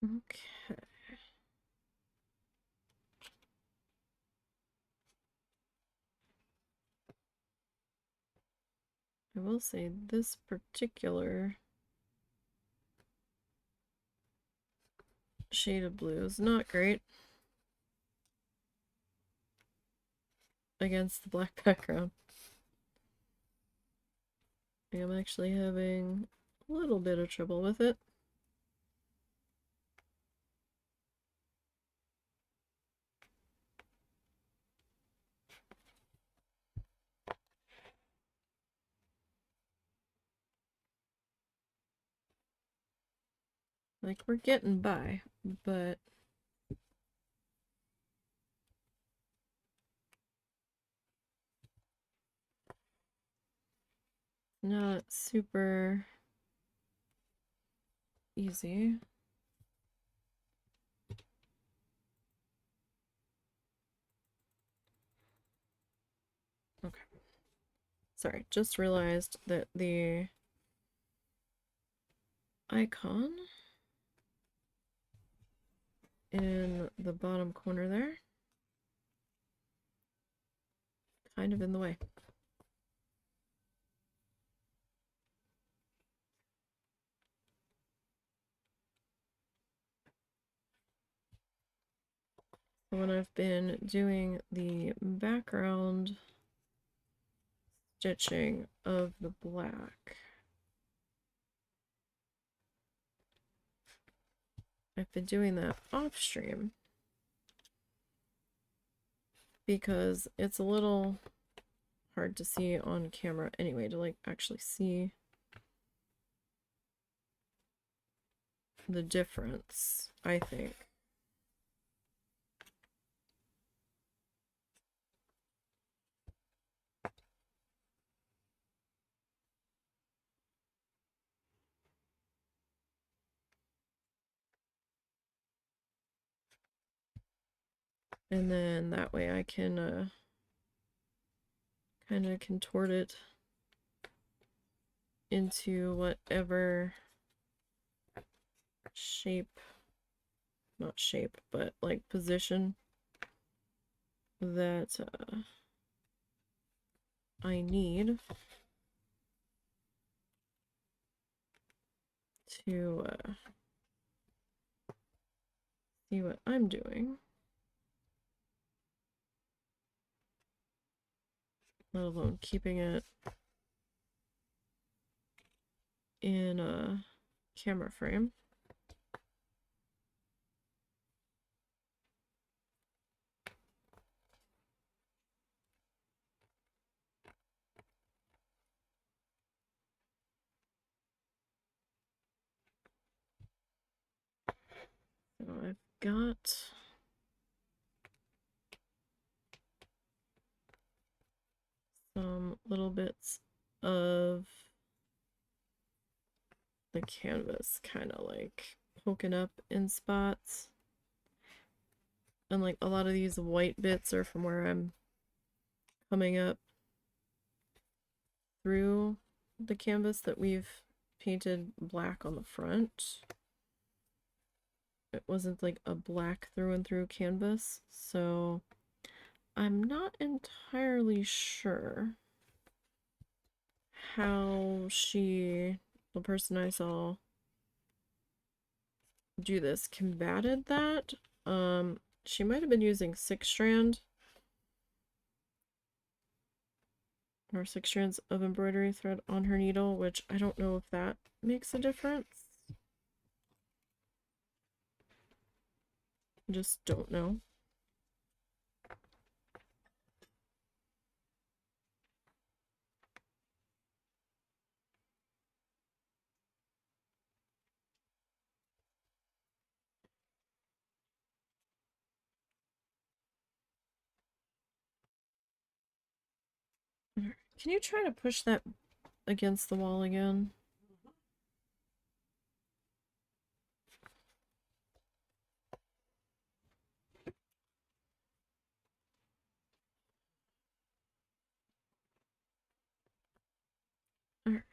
Okay. I will say this particular shade of blue is not great against the black background. I'm actually having a little bit of trouble with it. Like, we're getting by, but not super easy. Okay. Sorry, just realized that the icon in the bottom corner there, kind of in the way. When I've been doing the background stitching of the black, I've been doing that off stream because it's a little hard to see on camera anyway, to like actually see the difference, I think. And then that way I can kind of contort it into whatever shape, not shape, but like position that I need to see what I'm doing, let alone keeping it in a camera frame. So I've got some little bits of the canvas kind of like poking up in spots. And like a lot of these white bits are from where I'm coming up through the canvas that we've painted black on the front. It wasn't like a black through and through canvas, so I'm not entirely sure how the person I saw do this, combated that. She might have been using 6-strand or 6 strands of embroidery thread on her needle, which I don't know if that makes a difference. Just don't know. Can you try to push that against the wall again? Alright.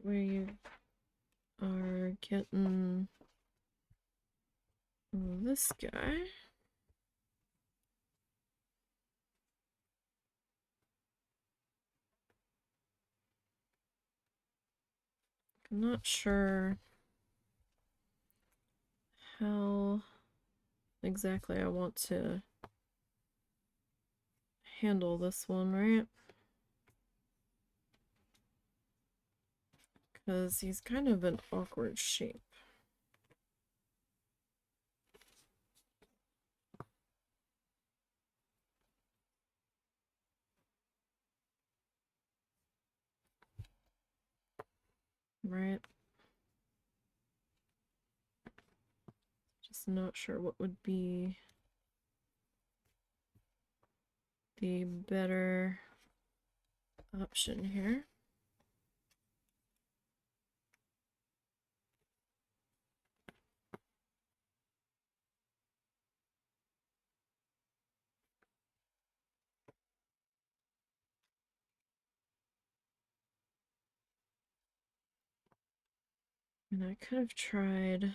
Where you are getting this guy. I'm not sure how exactly I want to handle this one, right? Because he's kind of an awkward shape. Right? Just not sure what would be the better option here. And I could have tried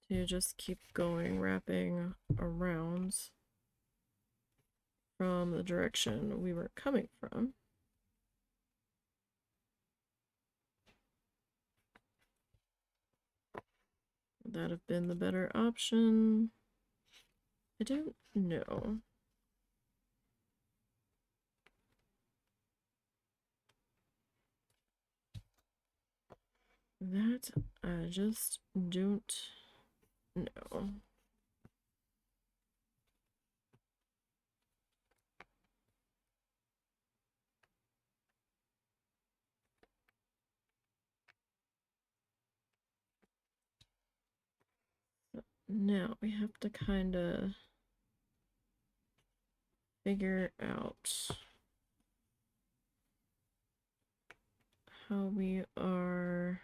to just keep going, wrapping around from the direction we were coming from. Would that have been the better option? I don't know. That I just don't know. Now we have to kind of figure out how we are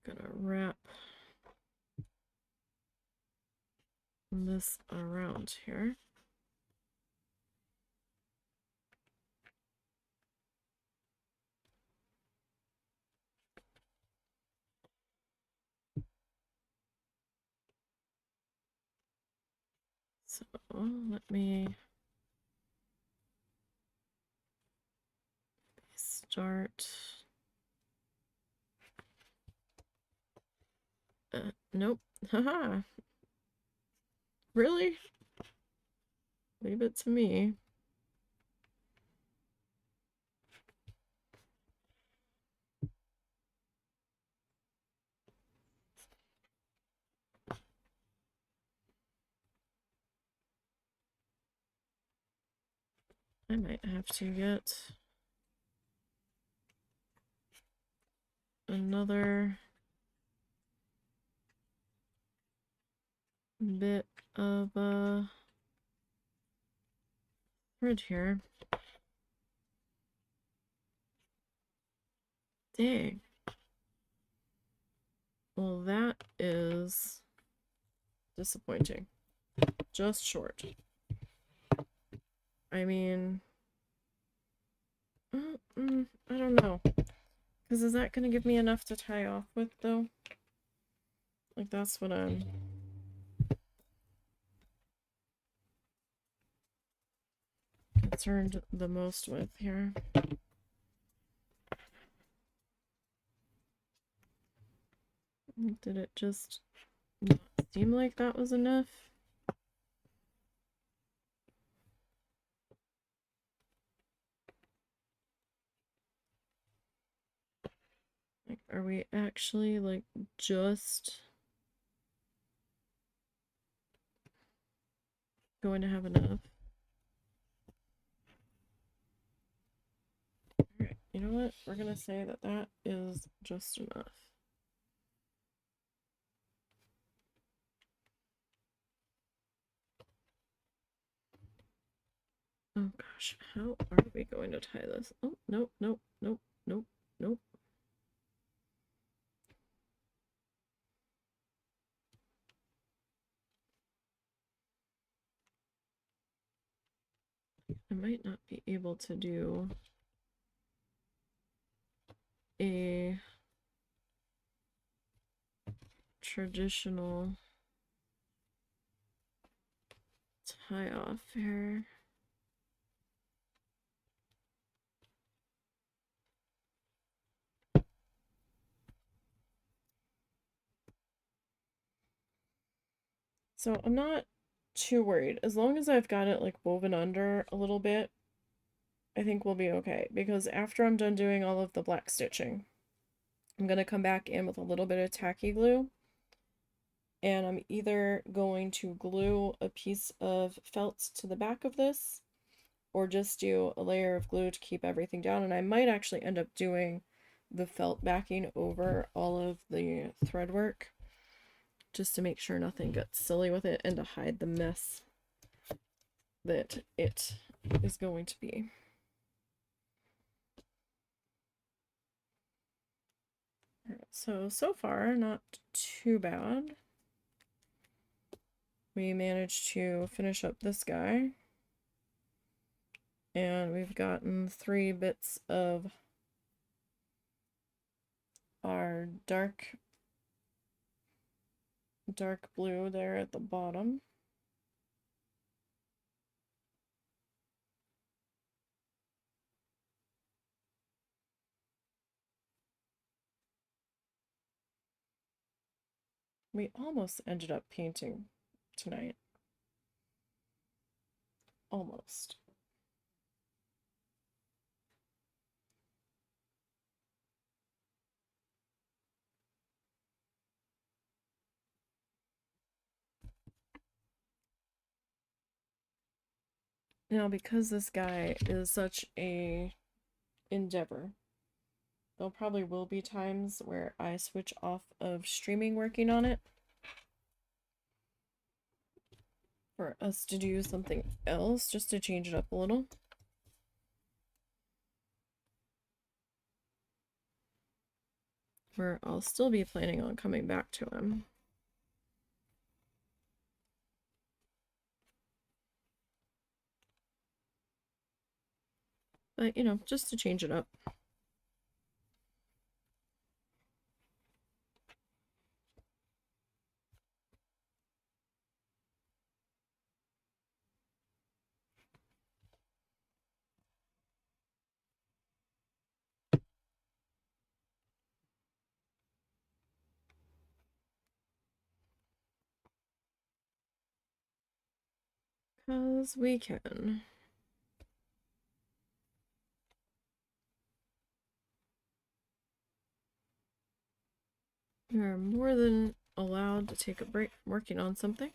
gonna wrap this around here. So let me start. Nope. Haha. Really? Leave it to me. I might have to get another bit of thread here. Dang. Well, that is disappointing. Just short. I mean, I don't know. Because is that going to give me enough to tie off with, though? Like, that's what I'm concerned the most with here. Did it just not seem like that was enough? Like, are we actually, like, just going to have enough? Alright, you know what? We're gonna say that that is just enough. Oh gosh, how are we going to tie this? Oh, nope, nope, nope, nope, nope. I might not be able to do a traditional tie off here. So I'm not too worried. As long as I've got it like woven under a little bit, I think we'll be okay. Because after I'm done doing all of the black stitching, I'm going to come back in with a little bit of tacky glue. And I'm either going to glue a piece of felt to the back of this, or just do a layer of glue to keep everything down. And I might actually end up doing the felt backing over all of the thread work, just to make sure nothing gets silly with it and to hide the mess that it is going to be. So far, not too bad. We managed to finish up this guy. And we've gotten 3 bits of our dark blue there at the bottom. We almost ended up painting tonight. Almost. Now, because this guy is such a endeavor, there probably will be times where I switch off of streaming working on it for us to do something else, just to change it up a little. Where I'll still be planning on coming back to him. But, you know, just to change it up. Because we can. You're more than allowed to take a break from working on something.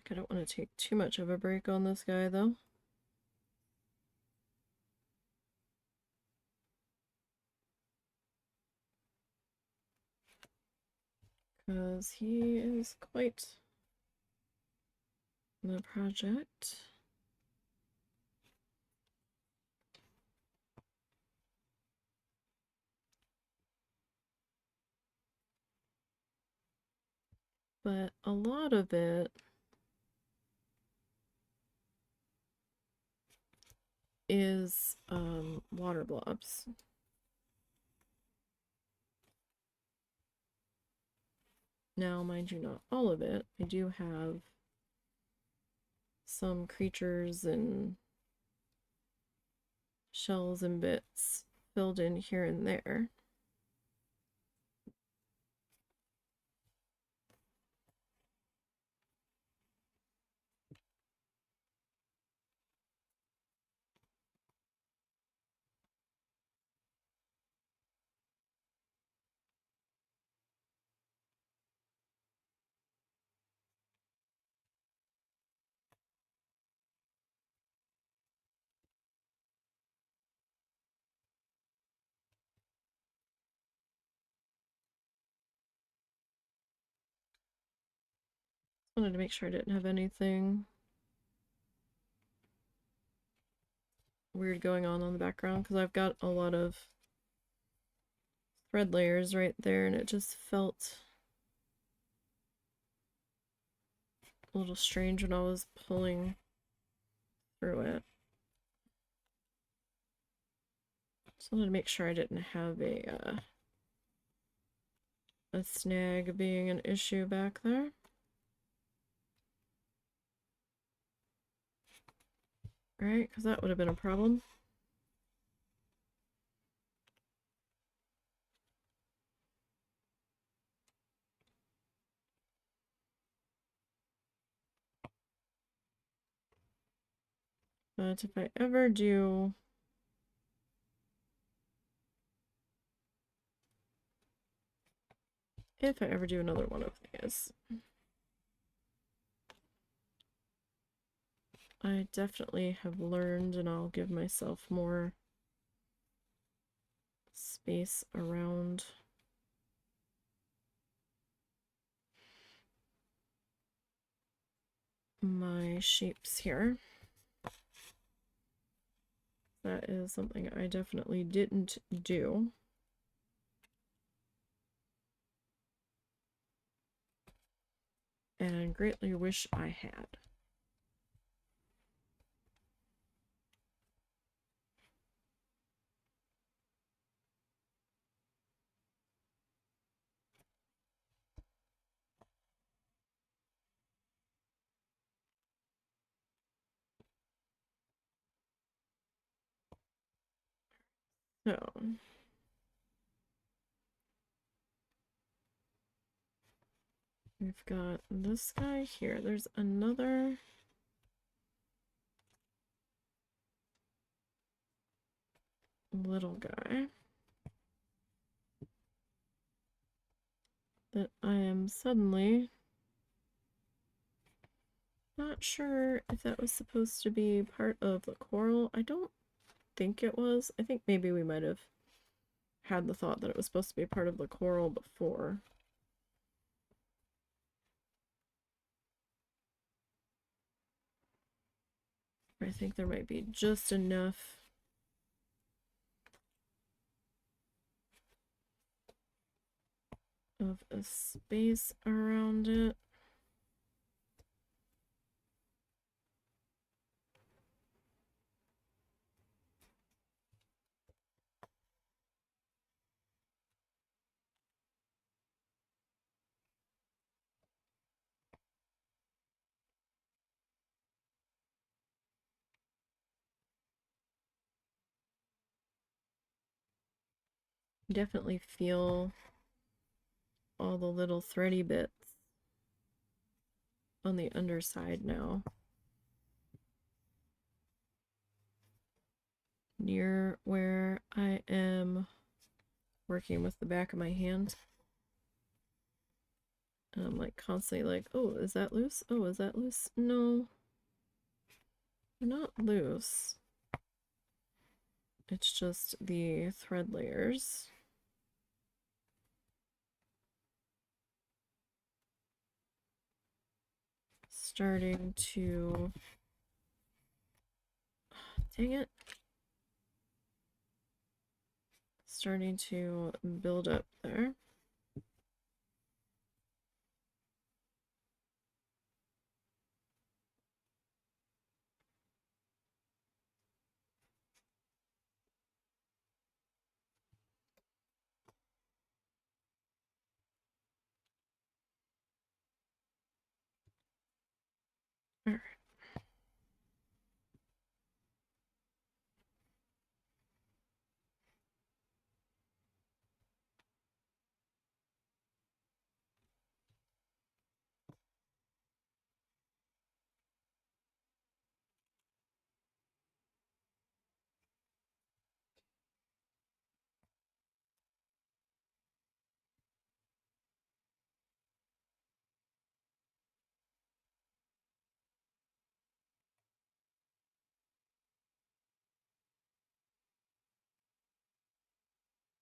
I don't want to take too much of a break on this guy, though. because he is quite the project. But a lot of it is water blobs. Now, mind you, not all of it. I do have some creatures and shells and bits filled in here and there. Wanted to make sure I didn't have anything weird going on the background, because I've got a lot of thread layers right there, and it just felt a little strange when I was pulling through it. Just wanted to make sure I didn't have a snag being an issue back there. Right, because that would have been a problem. But if I ever do another one of these, I definitely have learned, and I'll give myself more space around my shapes here. That is something I definitely didn't do. And greatly wish I had. So we've got this guy here. There's another little guy that I am suddenly not sure if that was supposed to be part of the coral. I don't think it was. I think maybe we might have had the thought that it was supposed to be part of the coral before. I think there might be just enough of a space around it. Definitely feel all the little thready bits on the underside now, near where I am working with the back of my hand. And I'm like constantly like, oh, is that loose? Oh, is that loose? No, they're not loose. It's just the thread layers. starting to, dang it, starting to build up there. All right.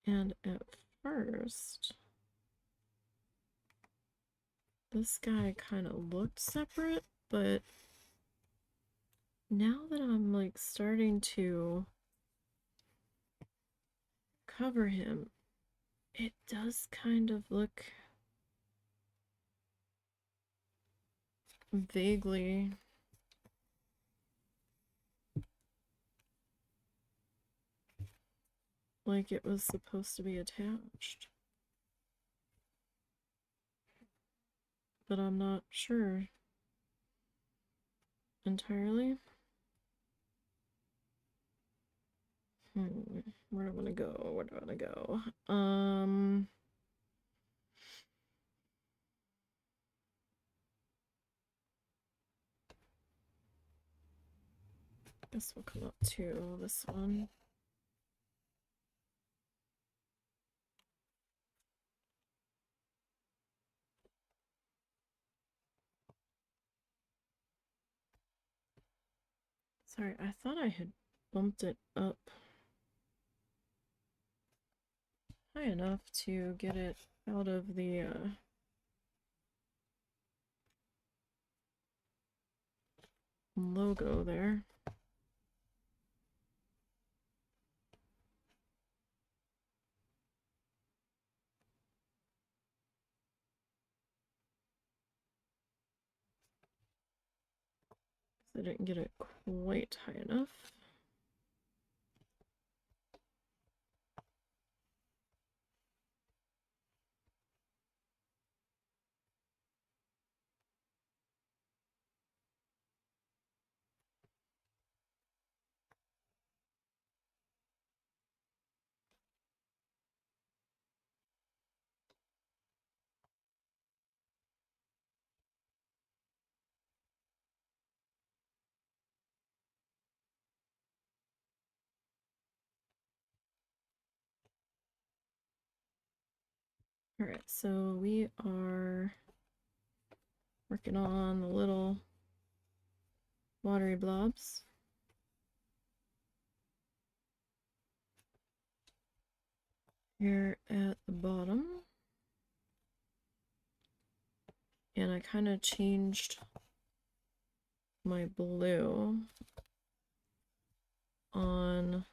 And at first, this guy kind of looked separate, but now that I'm like starting to cover him, it does kind of look vaguely like it was supposed to be attached. But I'm not sure entirely. Where do I want to go? Where do I want to go? Guess we'll come up to this one. Sorry, I thought I had bumped it up high enough to get it out of the logo there. I didn't get it quite high enough. All right, so we are working on the little watery blobs. Here at the bottom. And I kind of changed my blue on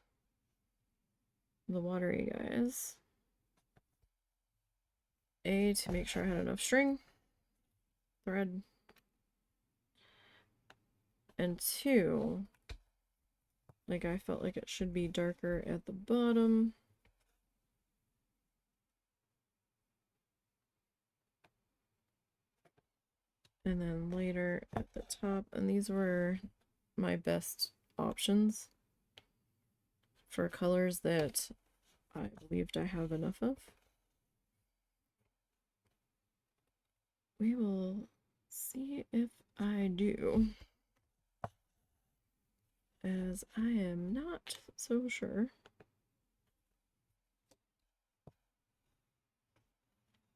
the watery guys. A, to make sure I had enough string, thread, and two, like I felt like it should be darker at the bottom. And then later at the top, and these were my best options for colors that I believed I have enough of. We will see if I do, as I am not so sure.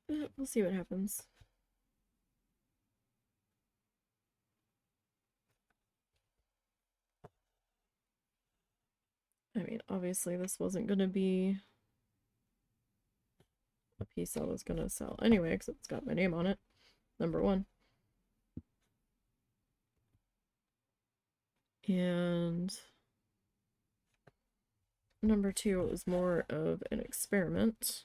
But we'll see what happens. I mean, obviously this wasn't going to be a piece I was going to sell anyway, because it's got my name on it, number one. And number 2, it was more of an experiment.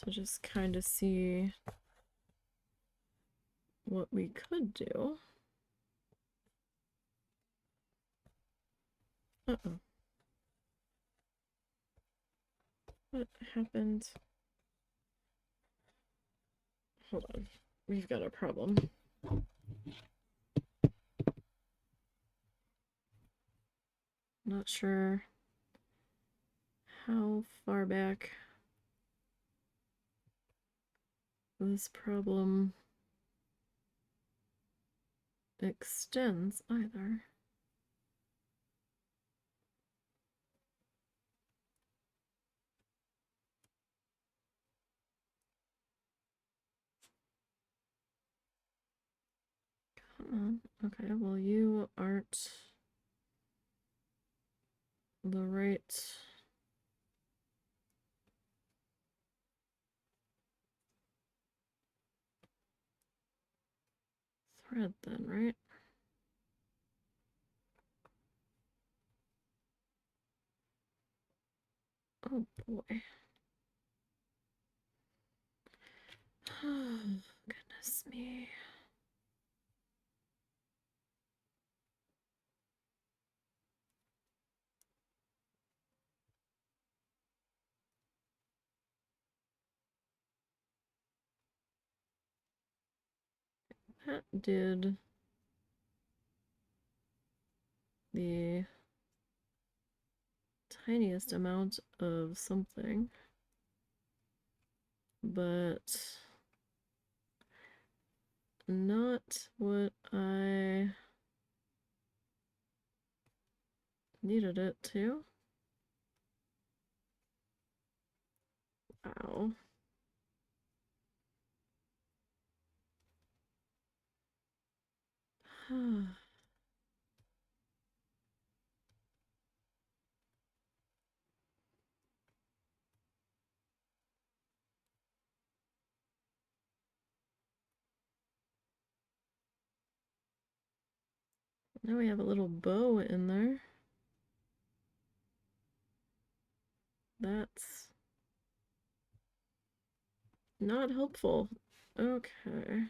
To just kind of see what we could do. Uh-oh. What happened? Hold on. We've got a problem. Not sure how far back this problem extends either. Come on. Okay, well, you aren't the right thread then, right? Oh boy. Oh, goodness me. That did the tiniest amount of something, but not what I needed it to. Ow. Now we have a little bow in there. That's not helpful. Okay.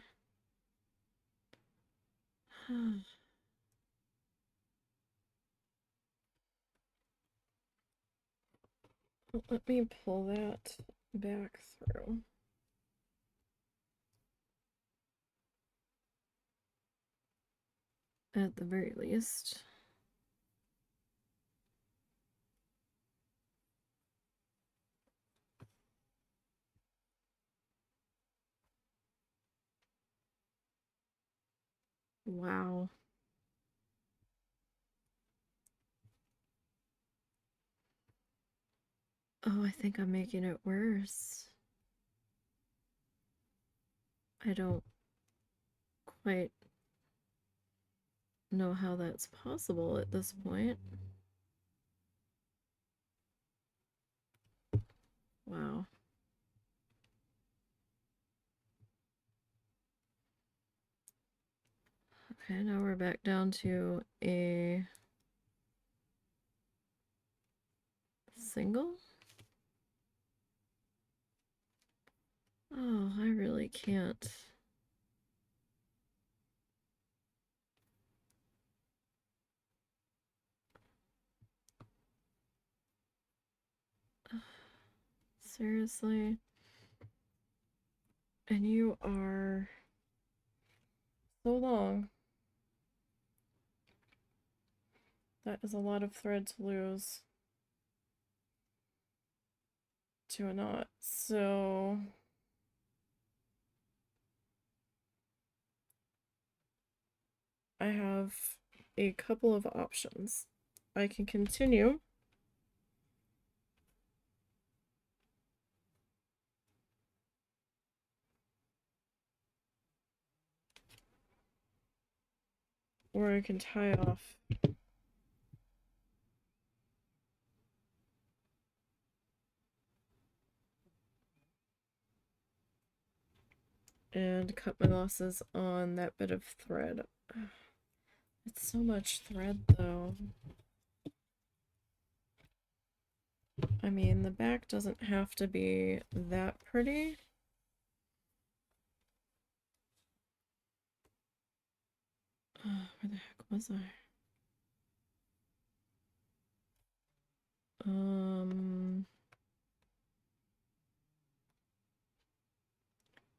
Let me pull that back through. At the very least. Wow. Oh, I think I'm making it worse. I don't quite know how that's possible at this point. Wow. Okay, now we're back down to a single. Oh, I really can't. Seriously? And you are so long. That is a lot of thread to lose to a knot. So I have a couple of options. I can continue or I can tie off and cut my losses on that bit of thread. It's so much thread though. I mean, the back doesn't have to be that pretty. Where the heck was I?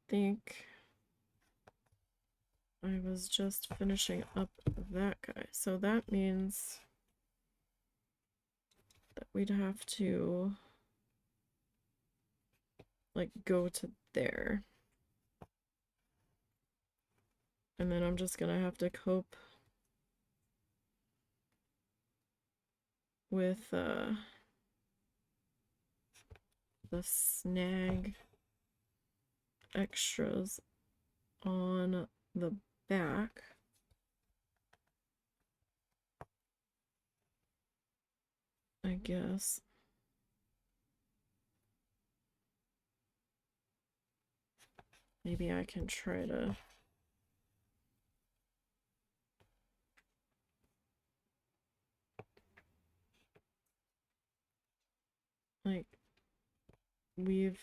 Think I was just finishing up that guy. So that means that we'd have to like go to there. And then I'm just gonna have to cope with the snag extras on the back. I guess. Maybe I can try to like weave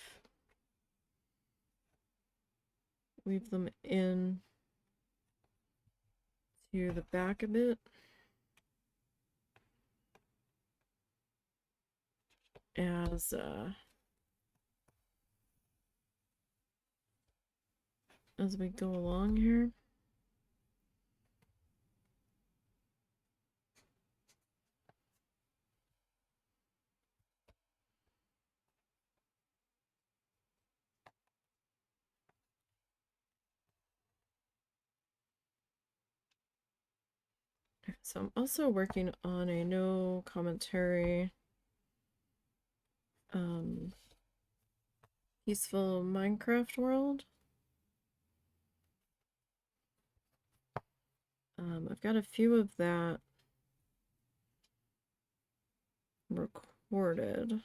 them in to the back a bit. As we go along here. So I'm also working on a no commentary peaceful Minecraft world. I've got a few of that recorded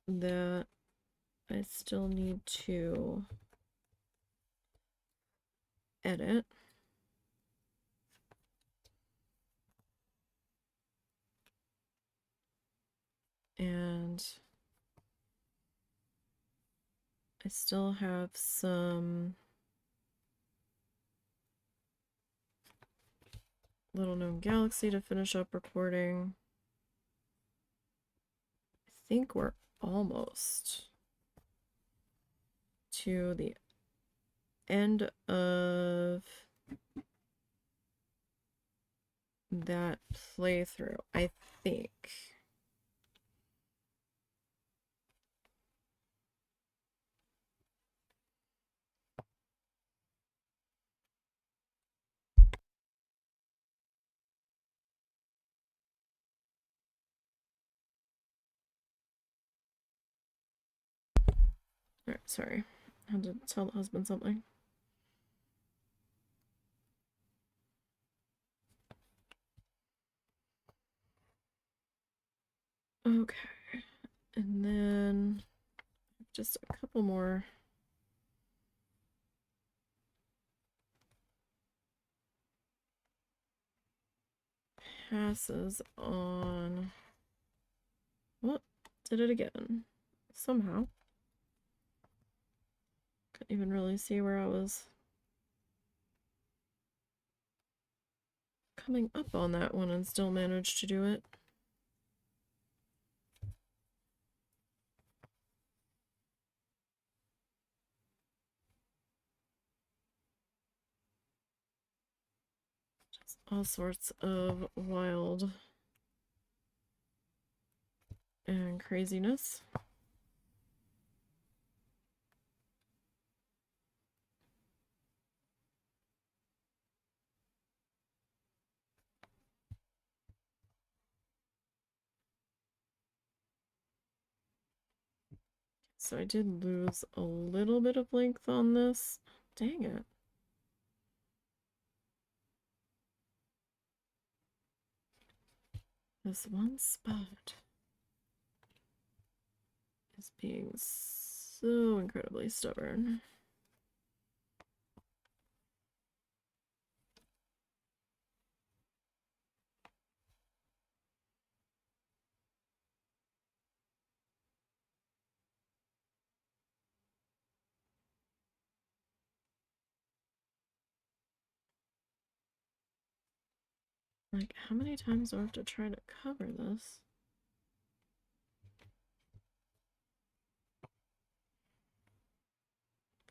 that I still need to edit. And I still have some Little Known Galaxy to finish up recording. I think we're almost to the end of that playthrough, I think. Alright, sorry. I had to tell the husband something. Okay. And then just a couple more passes on. What? Did it again. Somehow. Couldn't even really see where I was coming up on that one and still managed to do it. Just all sorts of wild and craziness. So I did lose a little bit of length on this. Dang it. This one spot is being so so incredibly stubborn. Like, how many times do I have to try to cover this?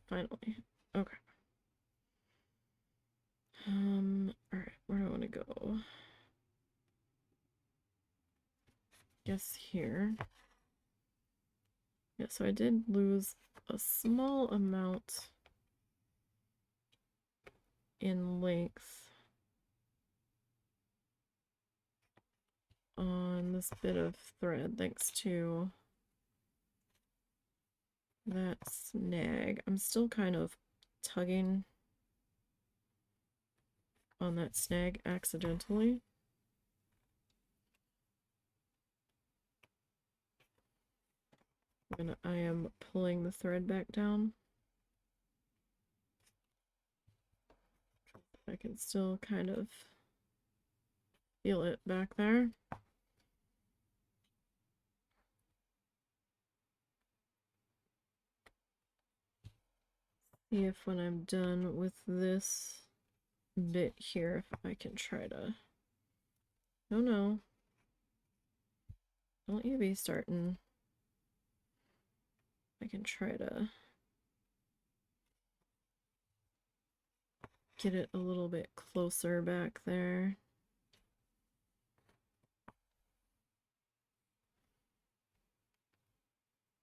Finally. Okay. Alright, where do I want to go? Guess here. Yeah, so I did lose a small amount in length on this bit of thread thanks to that snag. I'm still kind of tugging on that snag accidentally. And I am pulling the thread back down. I can still kind of feel it back there. See if when I'm done with this bit here, if I can try to... Oh no. Don't you be starting. I can try to get it a little bit closer back there.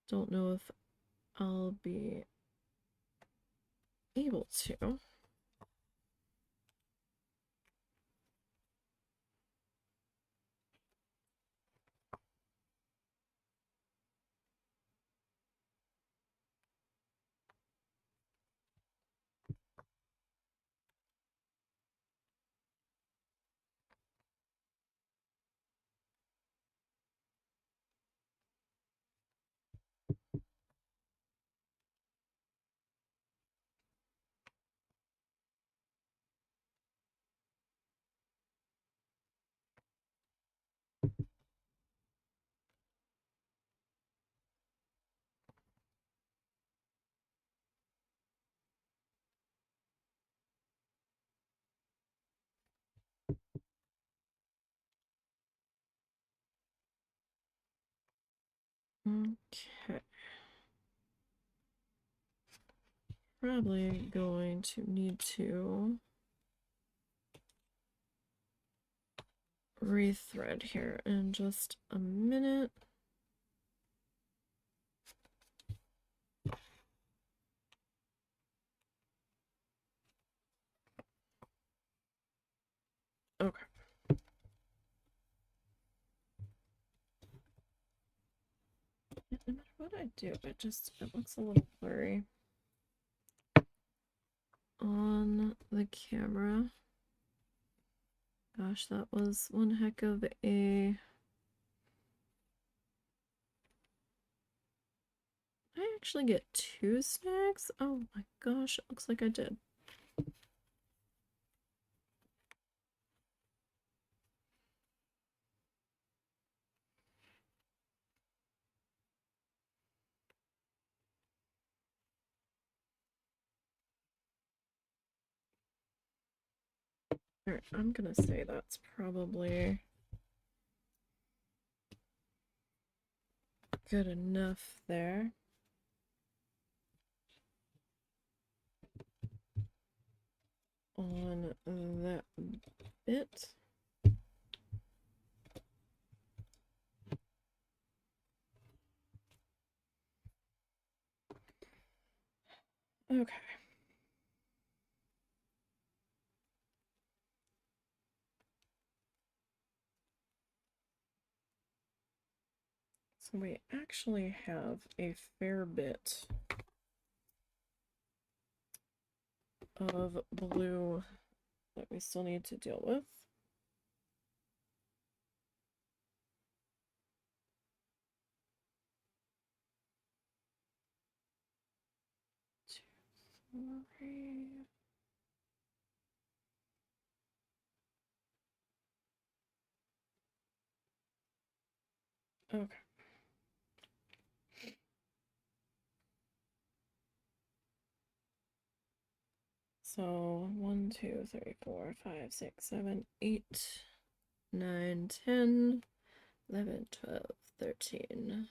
Don't know if I'll be able to. Okay. Probably going to need to rethread here in just a minute. Okay. No matter what I do, it looks a little blurry on the camera. Gosh, that was one heck of a... Did I actually get 2 snags? Oh my gosh, it looks like I did. Alright, I'm gonna say that's probably good enough there. On that bit. Okay. So we actually have a fair bit of blue that we still need to deal with. Okay. So 1, 2, 3, 4, 5, 6, 7, 8, 9, 10, 11, 12, 13,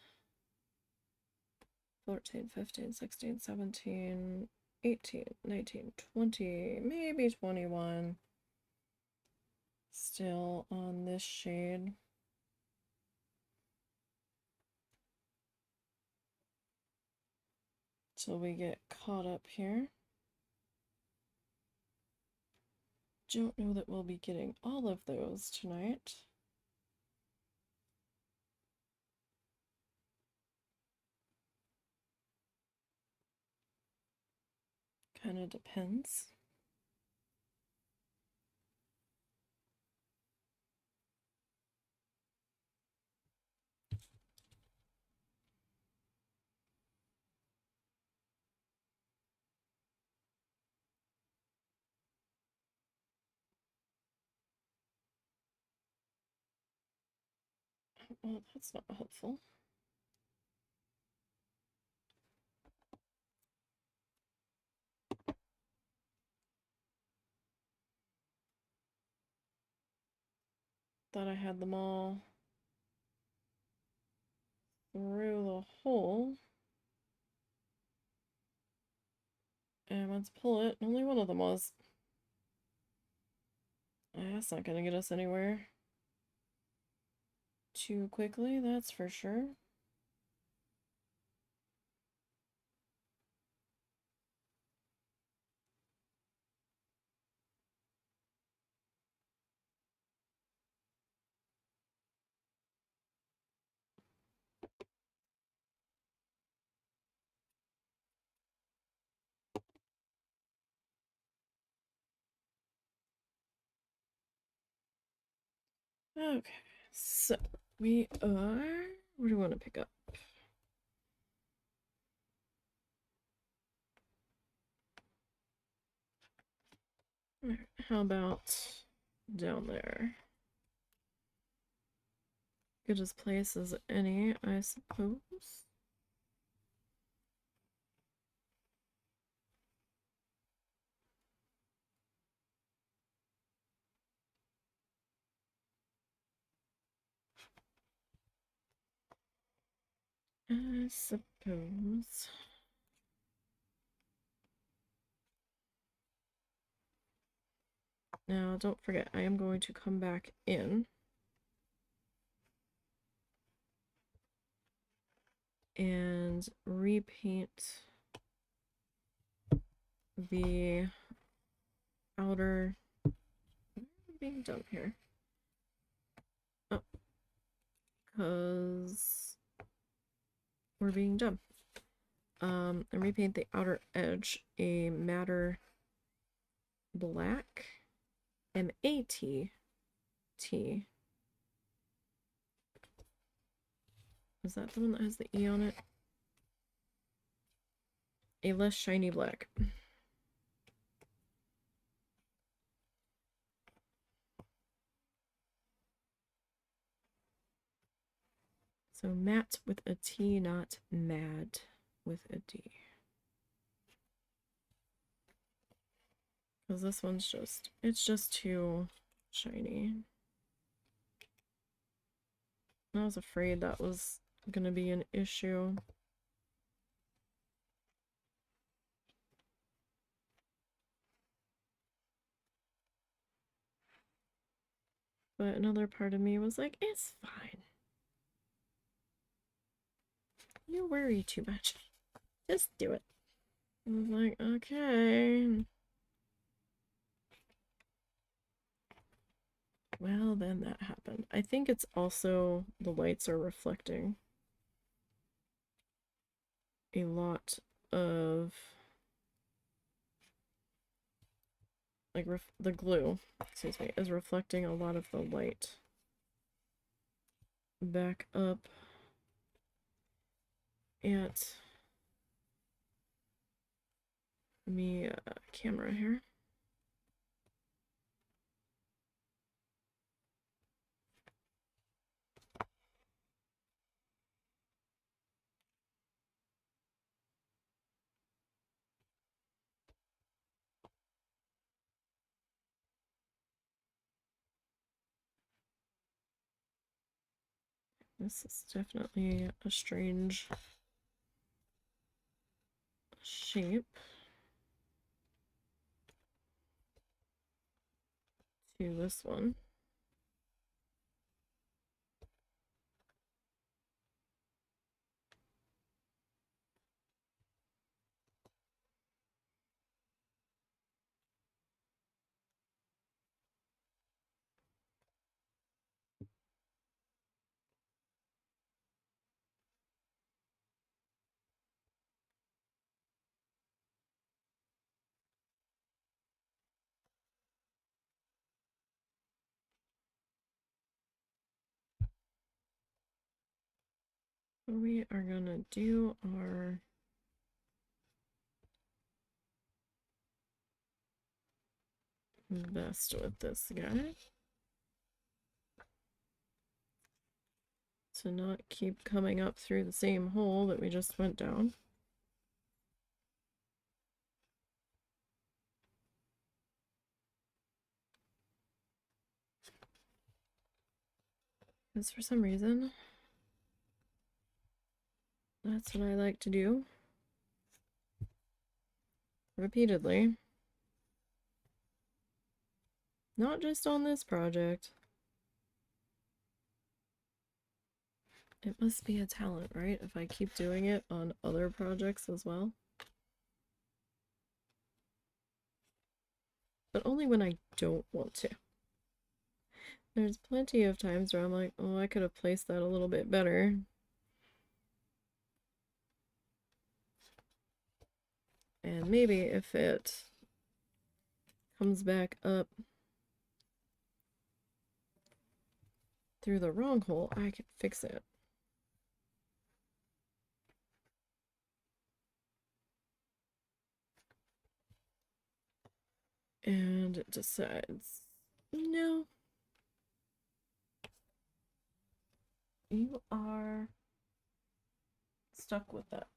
14, 15, 16, 17, 18, 19, 20, maybe 21. Still on this shade. Till we get caught up here. Don't know that we'll be getting all of those tonight. Kind of depends. Well, that's not helpful. Thought I had them all through the hole. And let's pull it. Only one of them was. That's not gonna get us anywhere too quickly, that's for sure. Okay, so we are. What do you want to pick up? How about down there? Good as place as any, I suppose. I suppose. Now, don't forget, I am going to come back in and repaint the outer. Being done here. Oh, because we're being dumb. And repaint the outer edge a matter black. M-A-T-T. Is that the one that has the E on it? A less shiny black. So matte with a T, not mad with a D. Because this one's just, it's just too shiny. I was afraid that was going to be an issue. But another part of me was like, it's fine. You worry too much. Just do it. I was like, okay. Well, then that happened. I think it's also the lights are reflecting a lot of like the glue, excuse me, is reflecting a lot of the light back up at me camera here. This is definitely a strange shape to this one. We are gonna do our best with this guy to not keep coming up through the same hole that we just went down. Because for some reason, that's what I like to do repeatedly. Not just on this project. It must be a talent, right? If I keep doing it on other projects as well. But only when I don't want to. There's plenty of times where I'm like, oh, I could have placed that a little bit better. And maybe if it comes back up through the wrong hole, I can fix it. And it decides, no, you are stuck with that.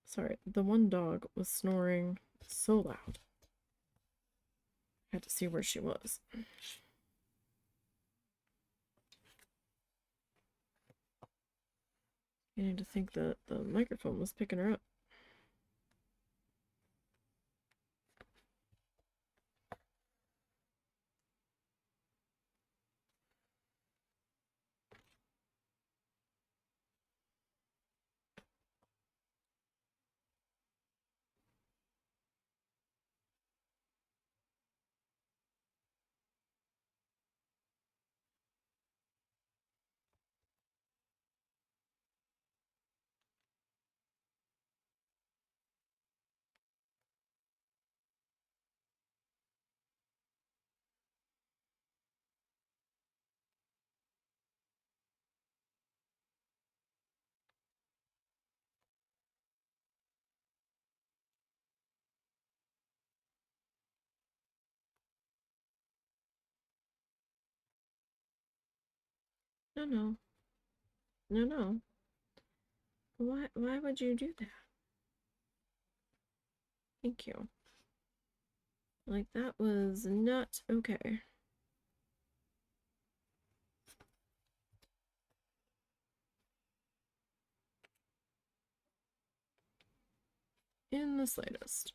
Sorry, the one dog was snoring so loud. I had to see where she was. I need to think that the microphone was picking her up. No, no. No, no. Why would you do that? Thank you. Like, that was not okay. In the slightest.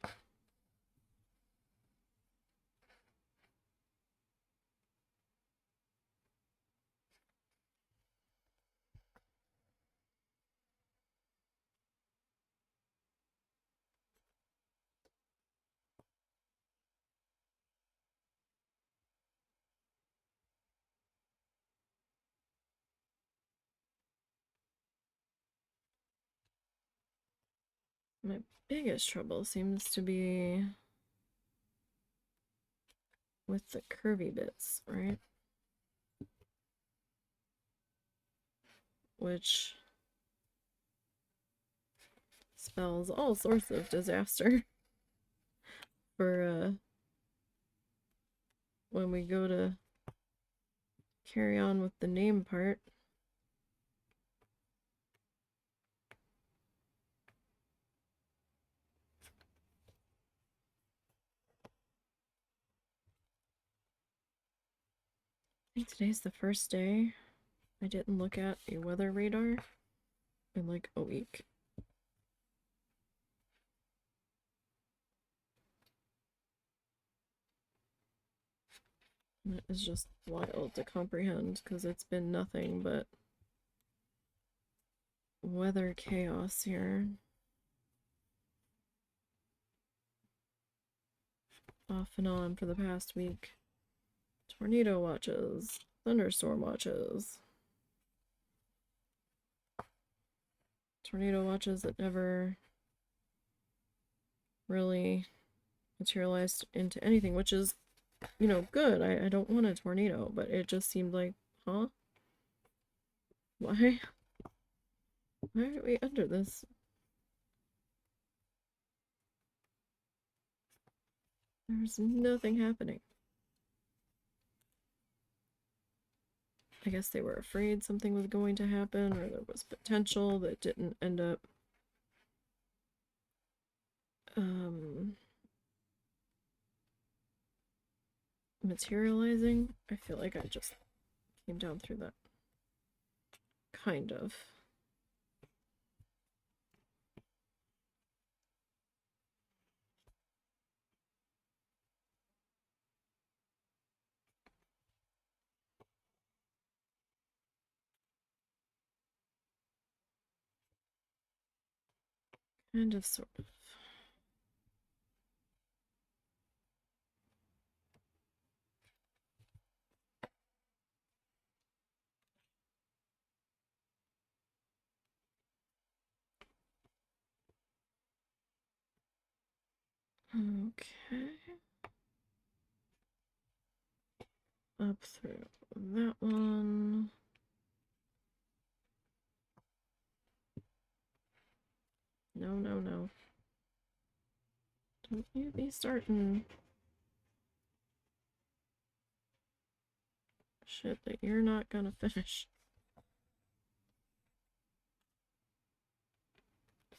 My biggest trouble seems to be with the curvy bits, right? Which spells all sorts of disaster for when we go to carry on with the name part. I think today's the first day I didn't look at a weather radar in like a week. That is just wild to comprehend because it's been nothing but weather chaos here. Off and on for the past week. Tornado watches, thunderstorm watches. Tornado watches that never really materialized into anything, which is, you know, good. I don't want a tornado, but it just seemed like, huh? Why? Why are we under this? There's nothing happening. I guess they were afraid something was going to happen, or there was potential that didn't end up materializing. I feel like I just came down through that. Kind of. Kind of, sort of. Okay. Up through that one. No, no, no. Don't you be starting shit that you're not gonna finish.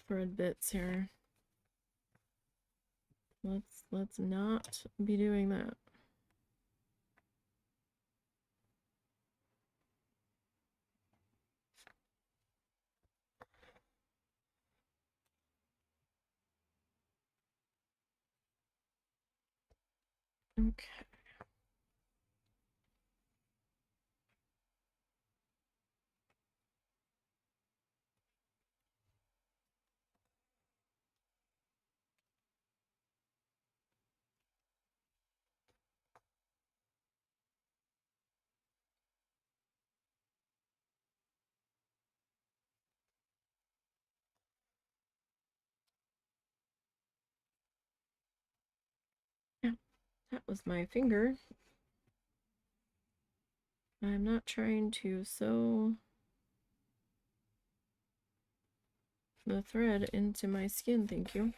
Thread bits here. Let's not be doing that. Okay. Yeah, that was my finger. I'm not trying to sew the thread into my skin, thank you.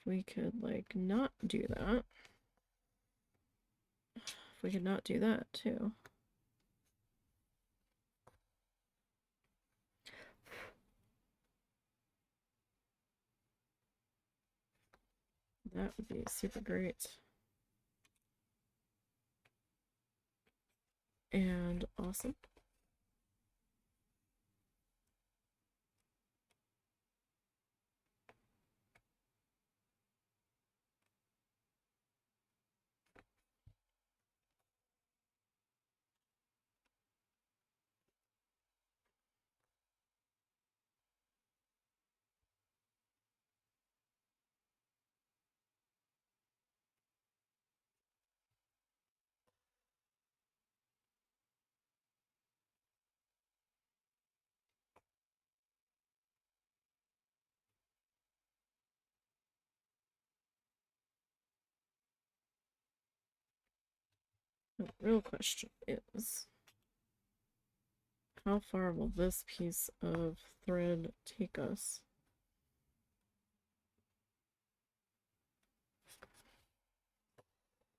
If we could, like, not do that. If we could not do that, too. That would be super great. And awesome. The real question is, how far will this piece of thread take us?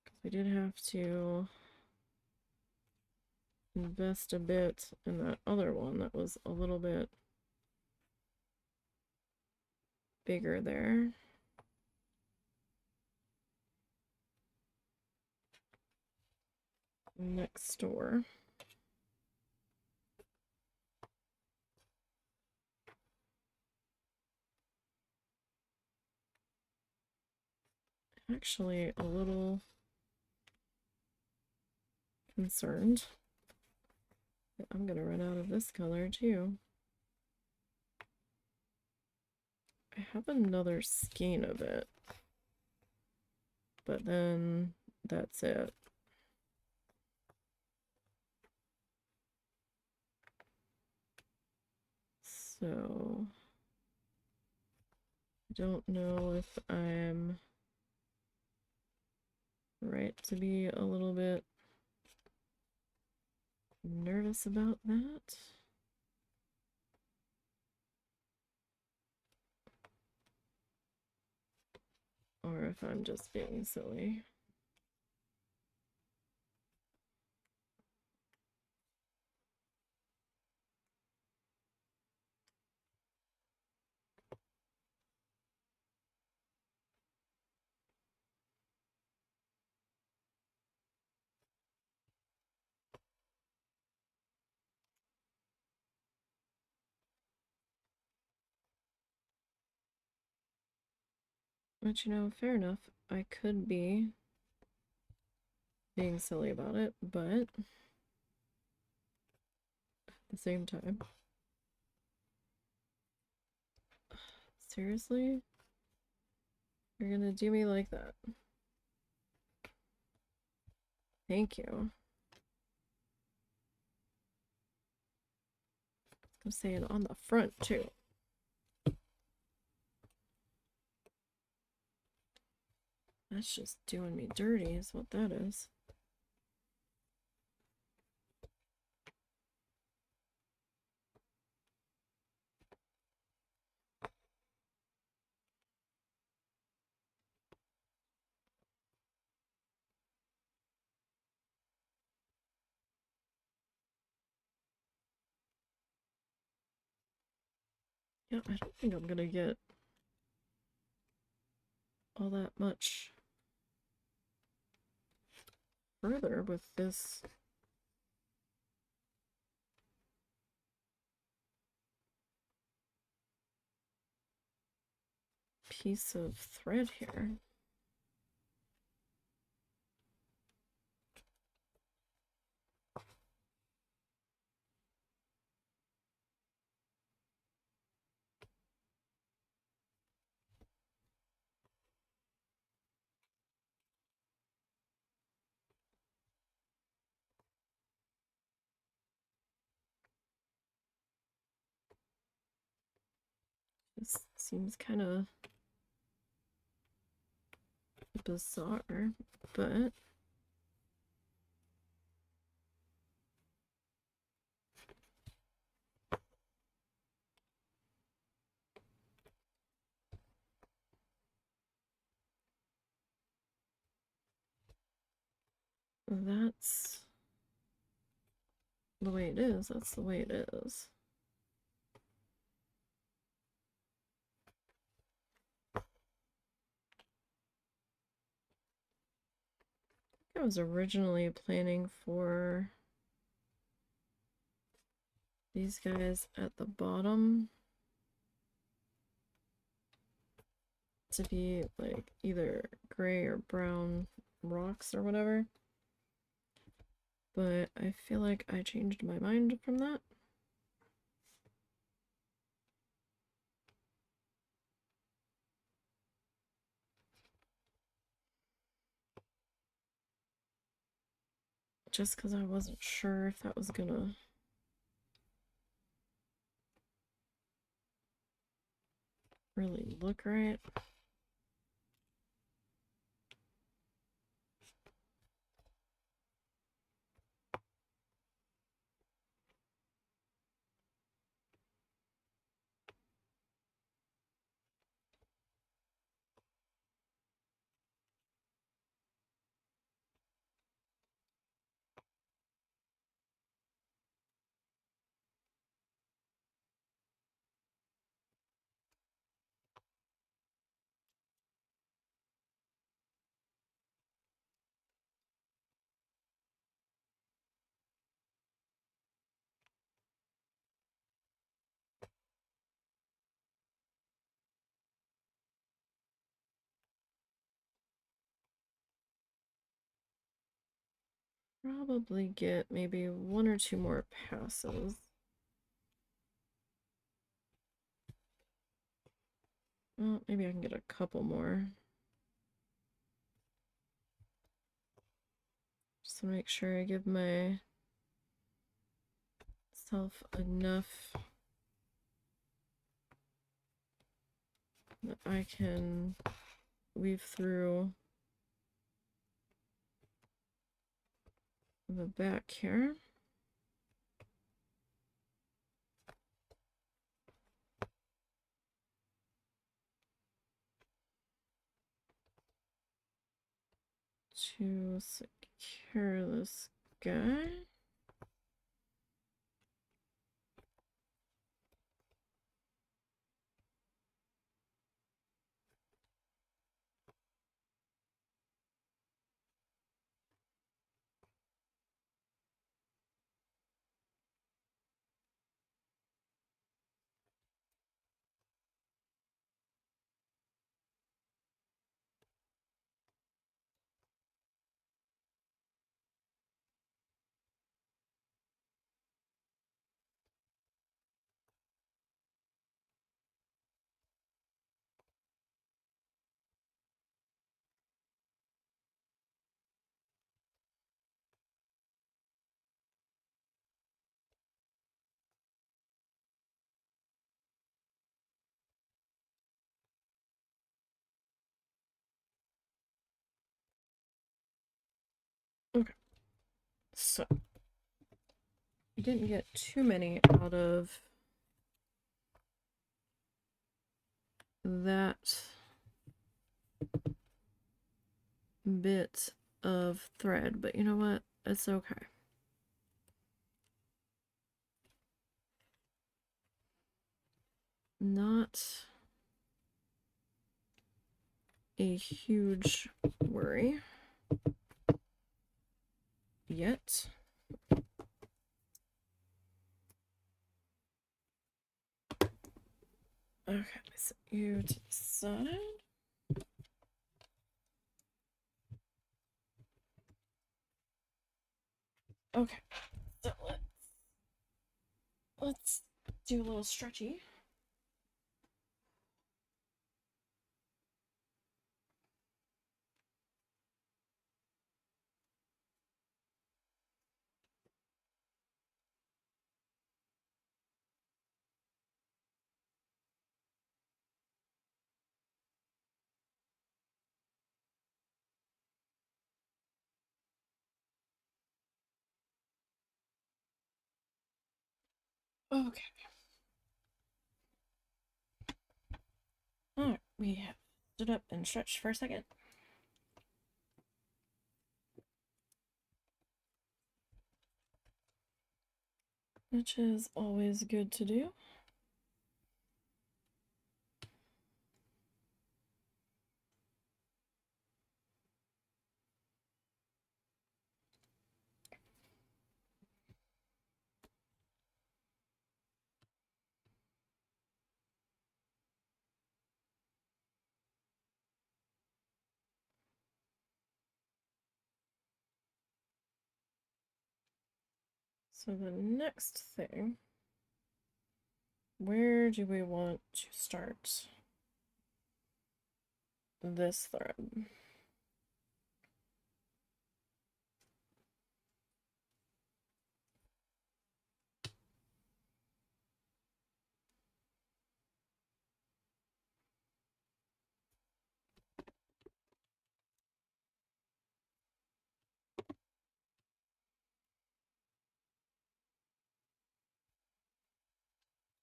Because we did have to invest a bit in that other one that was a little bit bigger there. Next door. Actually, a little concerned that I'm gonna run out of this color too. I have another skein of it, but then that's it. So I don't know if I'm right to be a little bit nervous about that. Or if I'm just being silly. But you know, fair enough. I could be being silly about it, but at the same time, seriously? You're gonna do me like that? Thank you. I'm saying on the front too. That's just doing me dirty is what that is. Yeah, I don't think I'm gonna get all that much further with this piece of thread here. This seems kind of bizarre, but that's the way it is. That's the way it is. I was originally planning for these guys at the bottom to be like either gray or brown rocks or whatever. But I feel like I changed my mind from that. Just because I wasn't sure if that was gonna really look right. probably get maybe 1 or 2 more passes. Well, maybe I can get a couple more. Just to make sure I give myself enough that I can weave through the back here. To secure this guy. Okay, so I didn't get too many out of that bit of thread, but you know what? It's okay. Not a huge worry yet. Okay, set you to the side. Okay, so let's do a little stretchy. Okay. Alright, we have stood up and stretched for a second. Which is always good to do. So the next thing, where do we want to start this thread?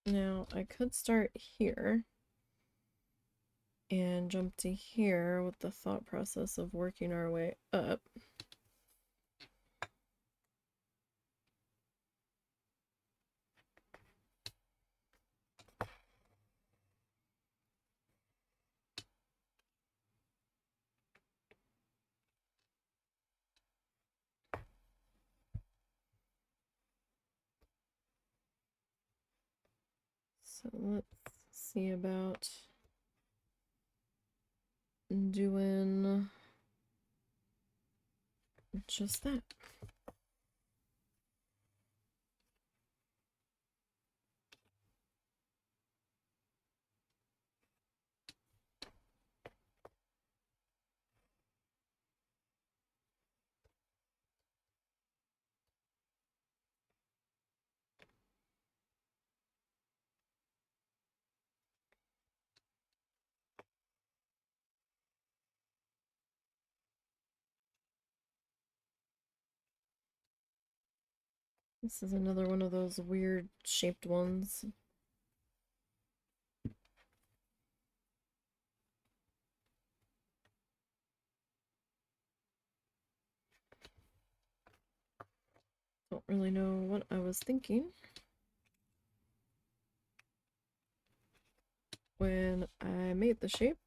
Now, I could start here and jump to here with the thought process of working our way up. So let's see about doing just that. This is another one of those weird shaped ones. Don't really know what I was thinking when I made the shape,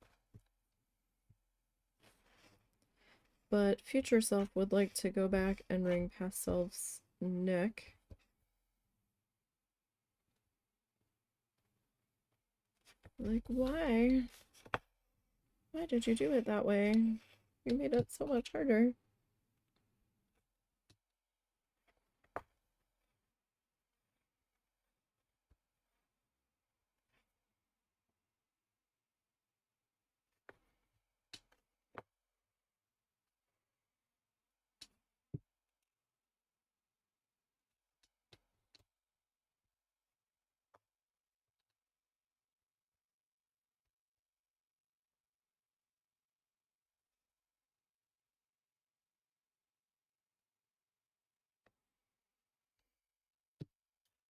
but future self would like to go back and ring past self's neck. Like, why? Why did you do it that way? You made it so much harder.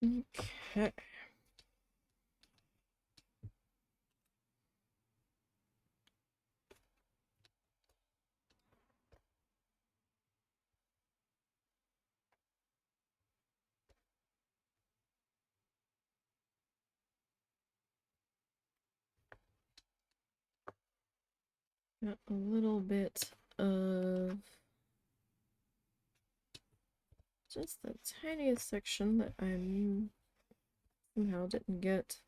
Okay. Got a little bit of just the tiniest section that I somehow didn't get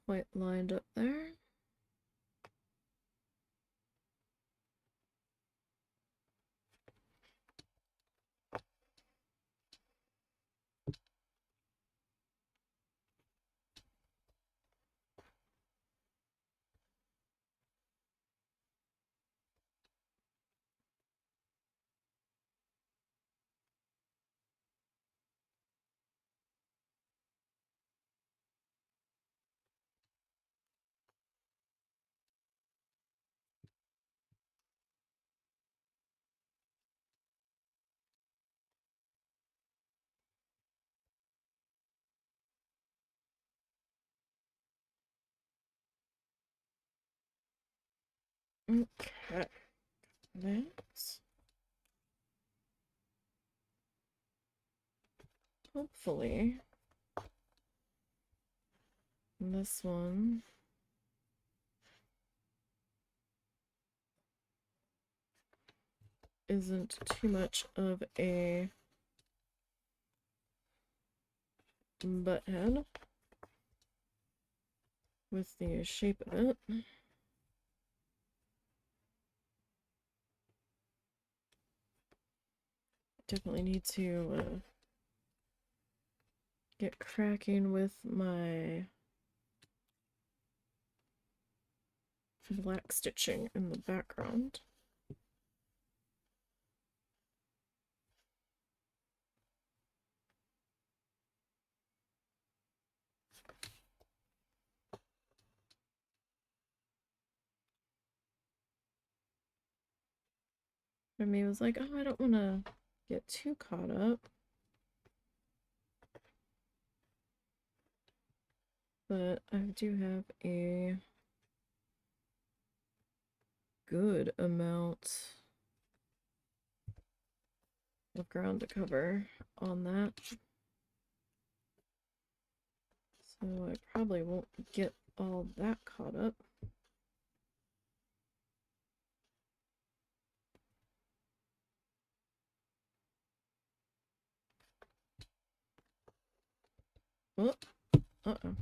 quite lined up there. Okay. Next. Hopefully this one isn't too much of a butthead with the shape of it. Definitely need to get cracking with my black stitching in the background. For me, it was like, oh, I don't want to get too caught up. But I do have a good amount of ground to cover on that. So I probably won't get all that caught up. Oh, uh-oh.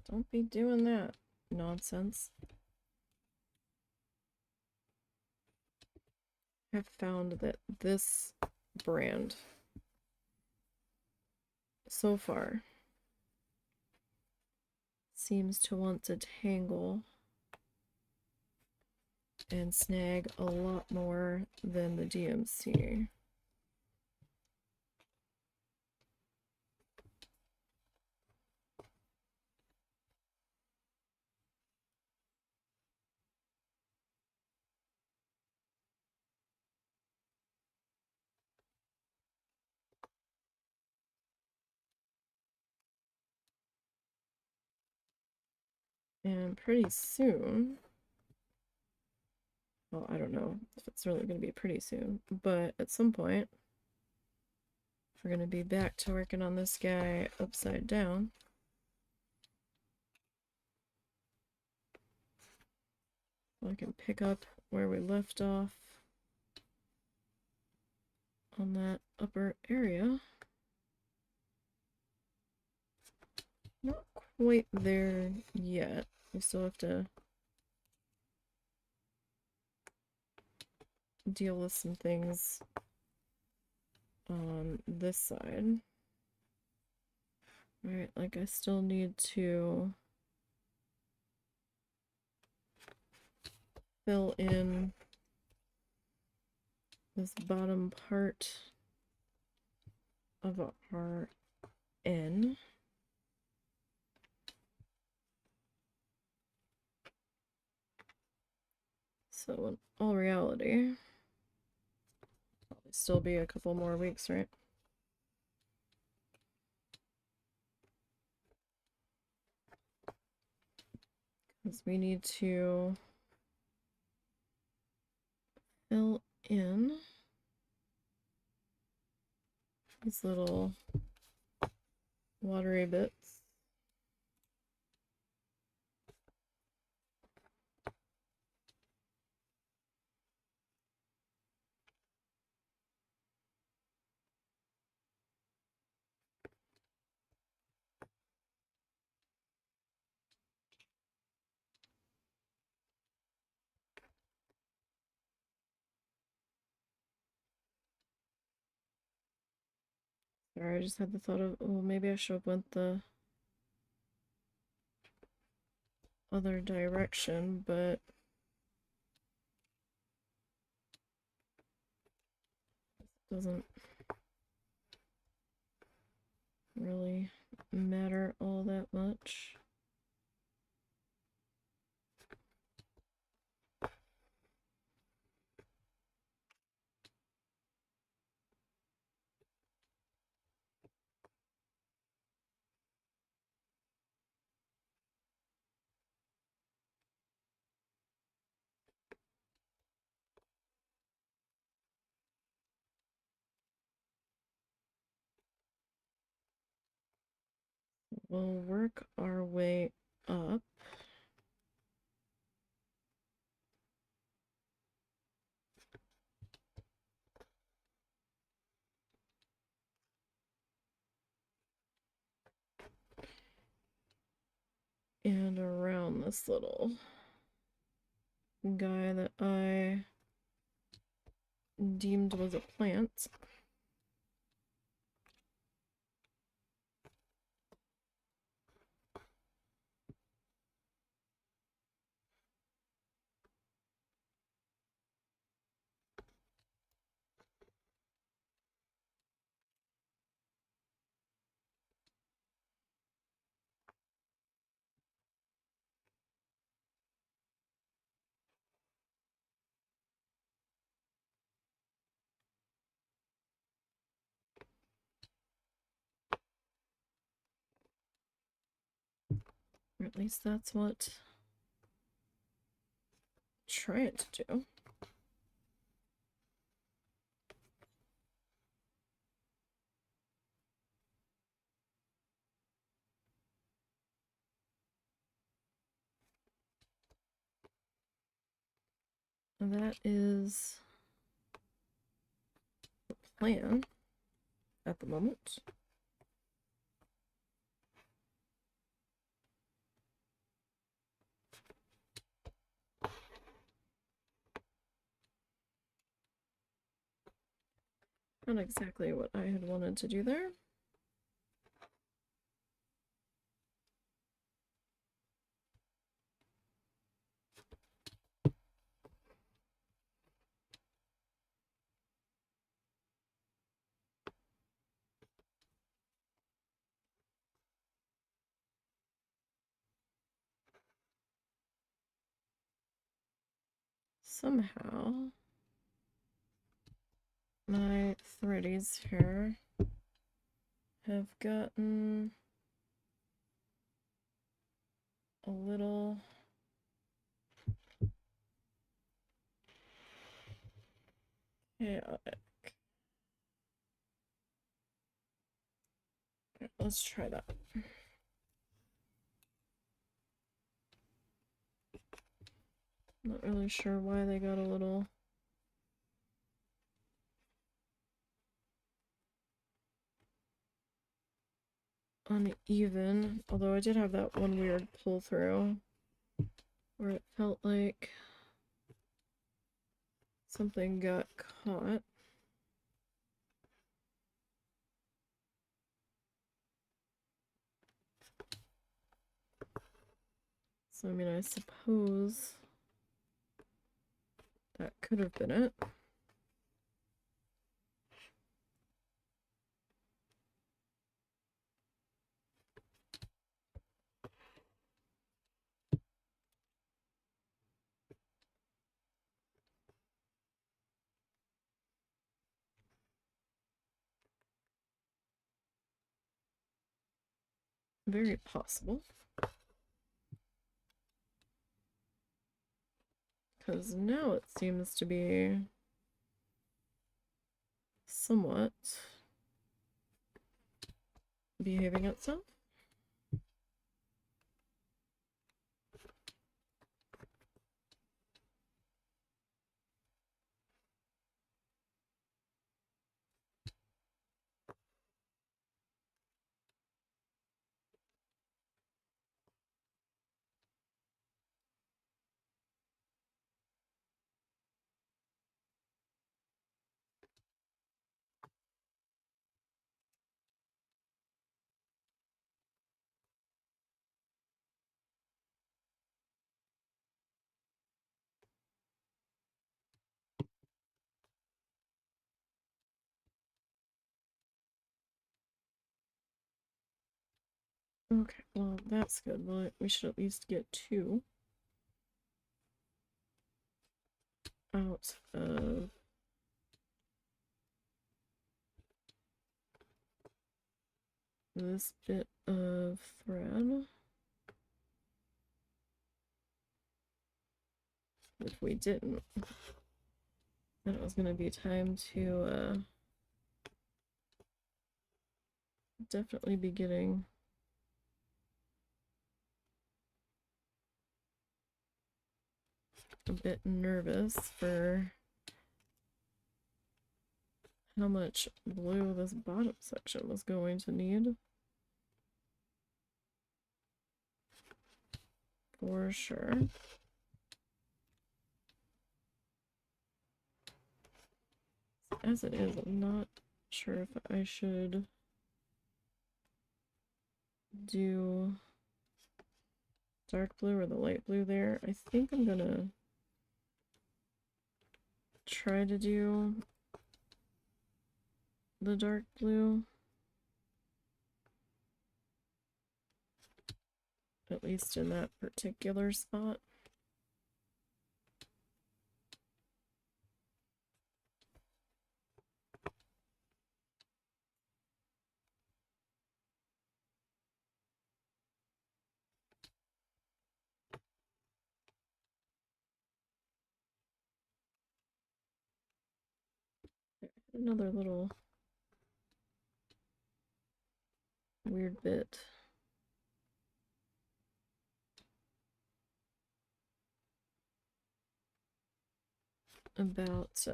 Don't be doing that nonsense. I've found that this brand so far seems to want to tangle and snag a lot more than the DMC. And pretty soon, well, I don't know if it's really going to be pretty soon, but at some point, we're going to be back to working on this guy upside down. I can pick up where we left off on that upper area. Not quite there yet. We still have to deal with some things on this side. Right, like I still need to fill in this bottom part of our N. So in all reality, probably still be a couple more weeks, right? Because we need to fill in these little watery bits. Sorry, I just had the thought of, oh, maybe I should have went the other direction, but it doesn't really matter all that much. We'll work our way up. And around this little guy that I deemed was a plant. Or at least that's what I'm trying to do. And that is the plan at the moment. Not exactly what I had wanted to do there. Somehow my threadies here have gotten a little chaotic. Okay, let's try that. Not really sure why they got a little uneven, although I did have that one weird pull through where it felt like something got caught. So, I mean, I suppose that could have been it. Very possible. Because now it seems to be somewhat behaving itself. Okay, well, that's good. Well, we should at least get 2 out of this bit of thread. If we didn't, then it was going to be time to definitely be getting a bit nervous for how much blue this bottom section was going to need. For sure. As it is, I'm not sure if I should do dark blue or the light blue there. I think I'm gonna try to do the dark blue, at least in that particular spot. Another little weird bit. About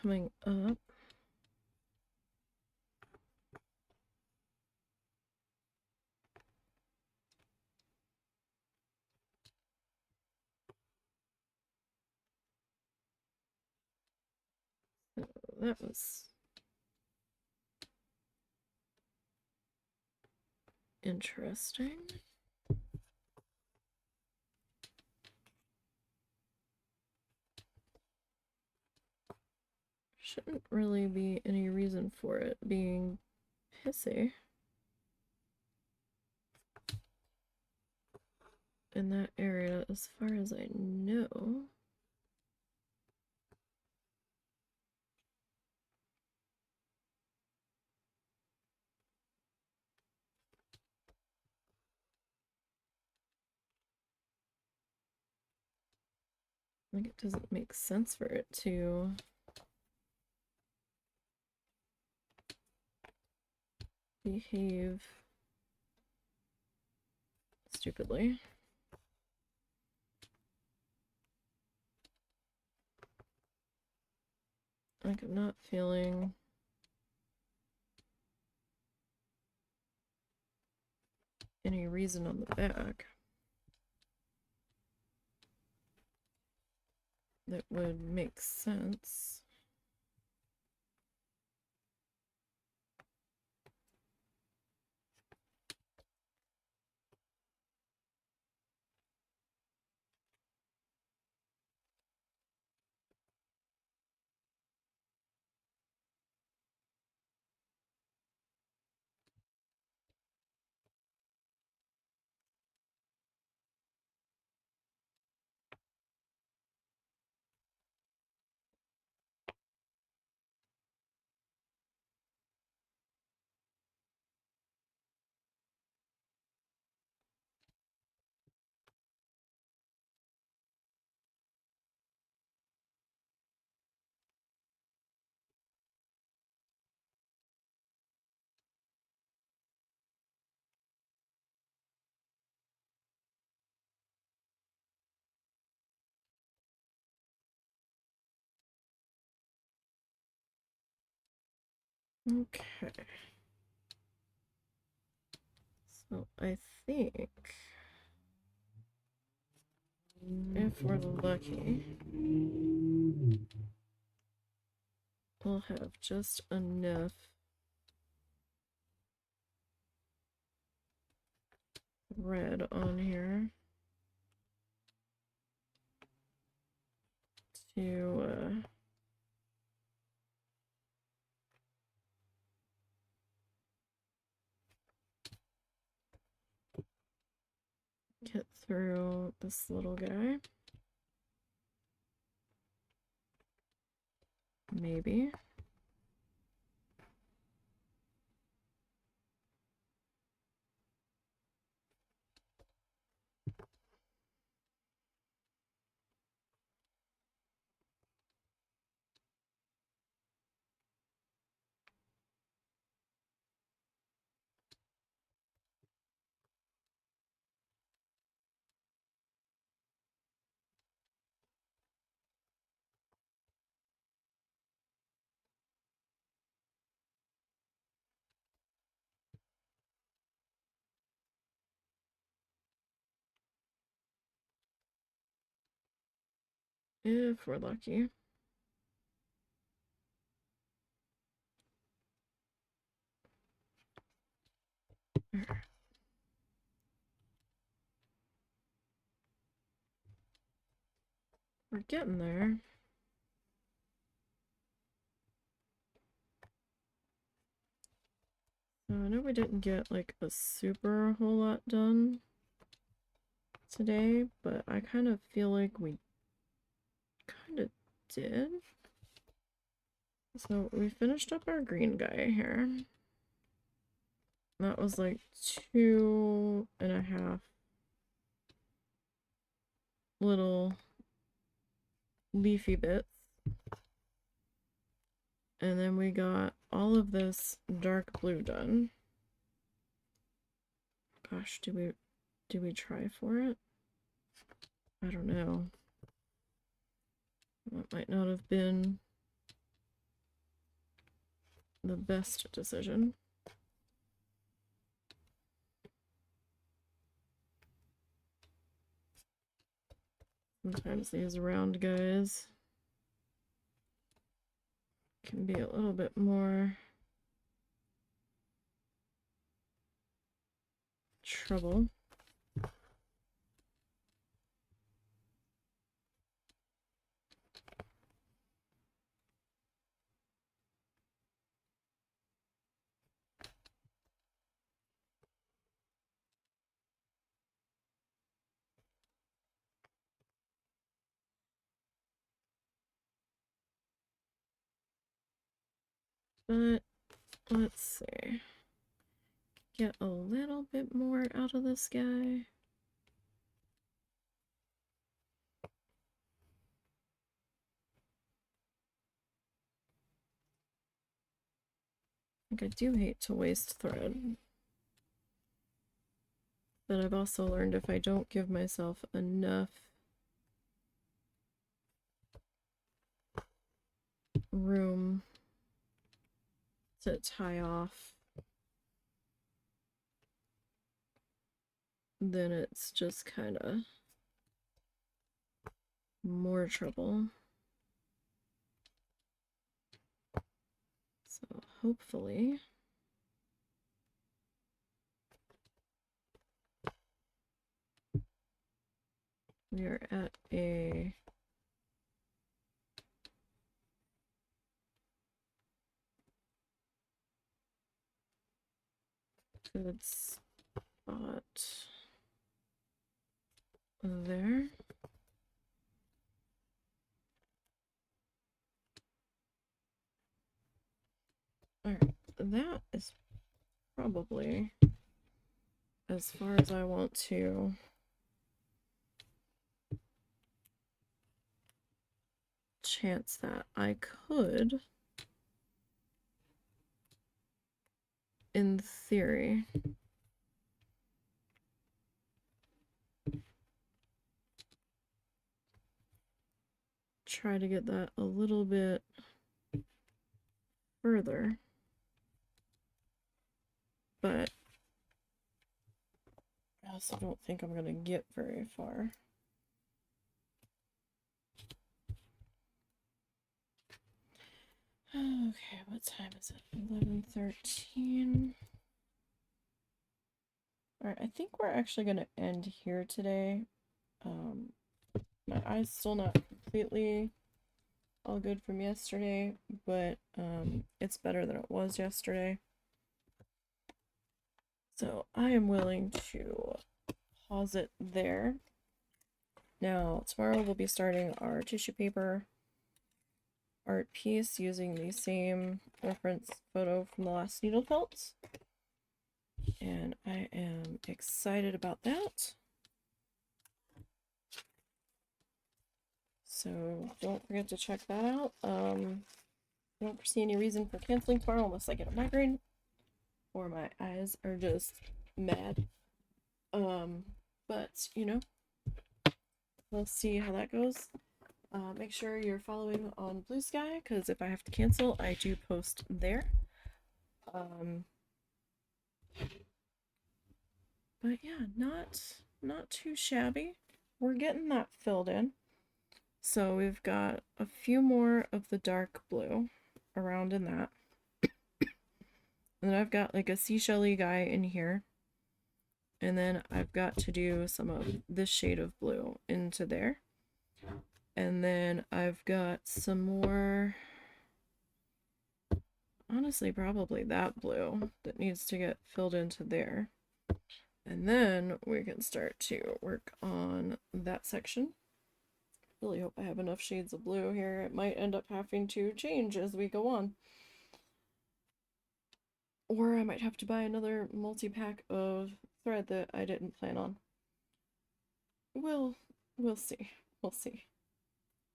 coming up. So that was interesting. Shouldn't really be any reason for it being pissy in that area as far as I know. Like, it doesn't make sense for it to behave stupidly. Like, I'm not feeling any reason on the back that would make sense. Okay. So I think if we're lucky, we'll have just enough red on here to get through this little guy. Maybe. If we're lucky. We're getting there. So I know we didn't get like a super whole lot done today, but I kind of feel like we kind of did. So we finished up our green guy here. That was like 2.5 little leafy bits. And then we got all of this dark blue done. Gosh, do we try for it? I don't know. That might not have been the best decision. Sometimes these round guys can be a little bit more trouble. But let's see. Get a little bit more out of this guy. Like, I do hate to waste thread. But I've also learned if I don't give myself enough room to tie off, then it's just kind of more trouble. So hopefully we are at a good spot there. Alright, that is probably as far as I want to chance that. I could, in theory, try to get that a little bit further, but I also don't think I'm gonna get very far. Okay, what time is it? 11:13. Alright, I think we're actually gonna end here today. My eye's still not completely all good from yesterday, but it's better than it was yesterday. So I am willing to pause it there. Now, tomorrow we'll be starting our tissue paper art piece using the same reference photo from the last needle felts. And I am excited about that. So don't forget to check that out. I don't foresee any reason for canceling tomorrow unless I get a migraine or my eyes are just mad. But you know, we'll see how that goes. Make sure you're following on Blue Sky, because if I have to cancel, I do post there. But yeah, not too shabby. We're getting that filled in. So we've got a few more of the dark blue around in that. And then I've got like a seashell-y guy in here. And then I've got to do some of this shade of blue into there. And then I've got some more, honestly, probably that blue that needs to get filled into there. And then we can start to work on that section. Really hope I have enough shades of blue here. It might end up having to change as we go on. Or I might have to buy another multi-pack of thread that I didn't plan on. We'll see. We'll see.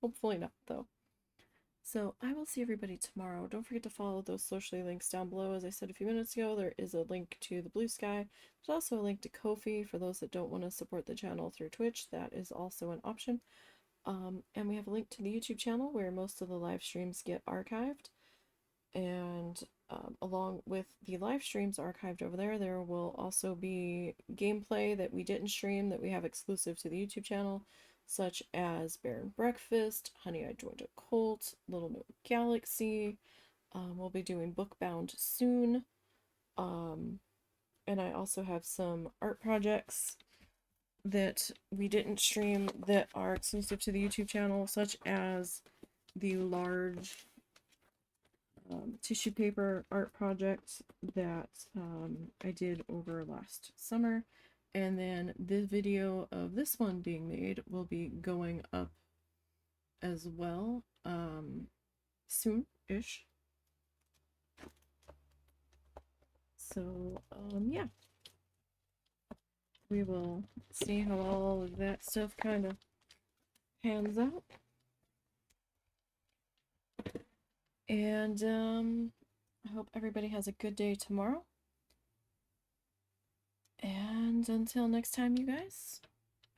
Hopefully not, though. So I will see everybody tomorrow. Don't forget to follow those socially links down below. As I said a few minutes ago, there is a link to the Blue Sky. There's also a link to Ko-fi for those that don't want to support the channel through Twitch. That is also an option. And we have a link to the YouTube channel where most of the live streams get archived. And along with the live streams archived over there, there will also be gameplay that we didn't stream that we have exclusive to the YouTube channel, such as Bear and Breakfast, Honey, I Joined a Cult, Little Note Galaxy. We'll be doing Bookbound soon. And I also have some art projects that we didn't stream that are exclusive to the YouTube channel, such as the large tissue paper art project that I did over last summer. And then the video of this one being made will be going up as well soon-ish. So yeah, we will see how all of that stuff kind of pans out. And I hope everybody has a good day tomorrow. And until next time, you guys,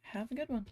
have a good one.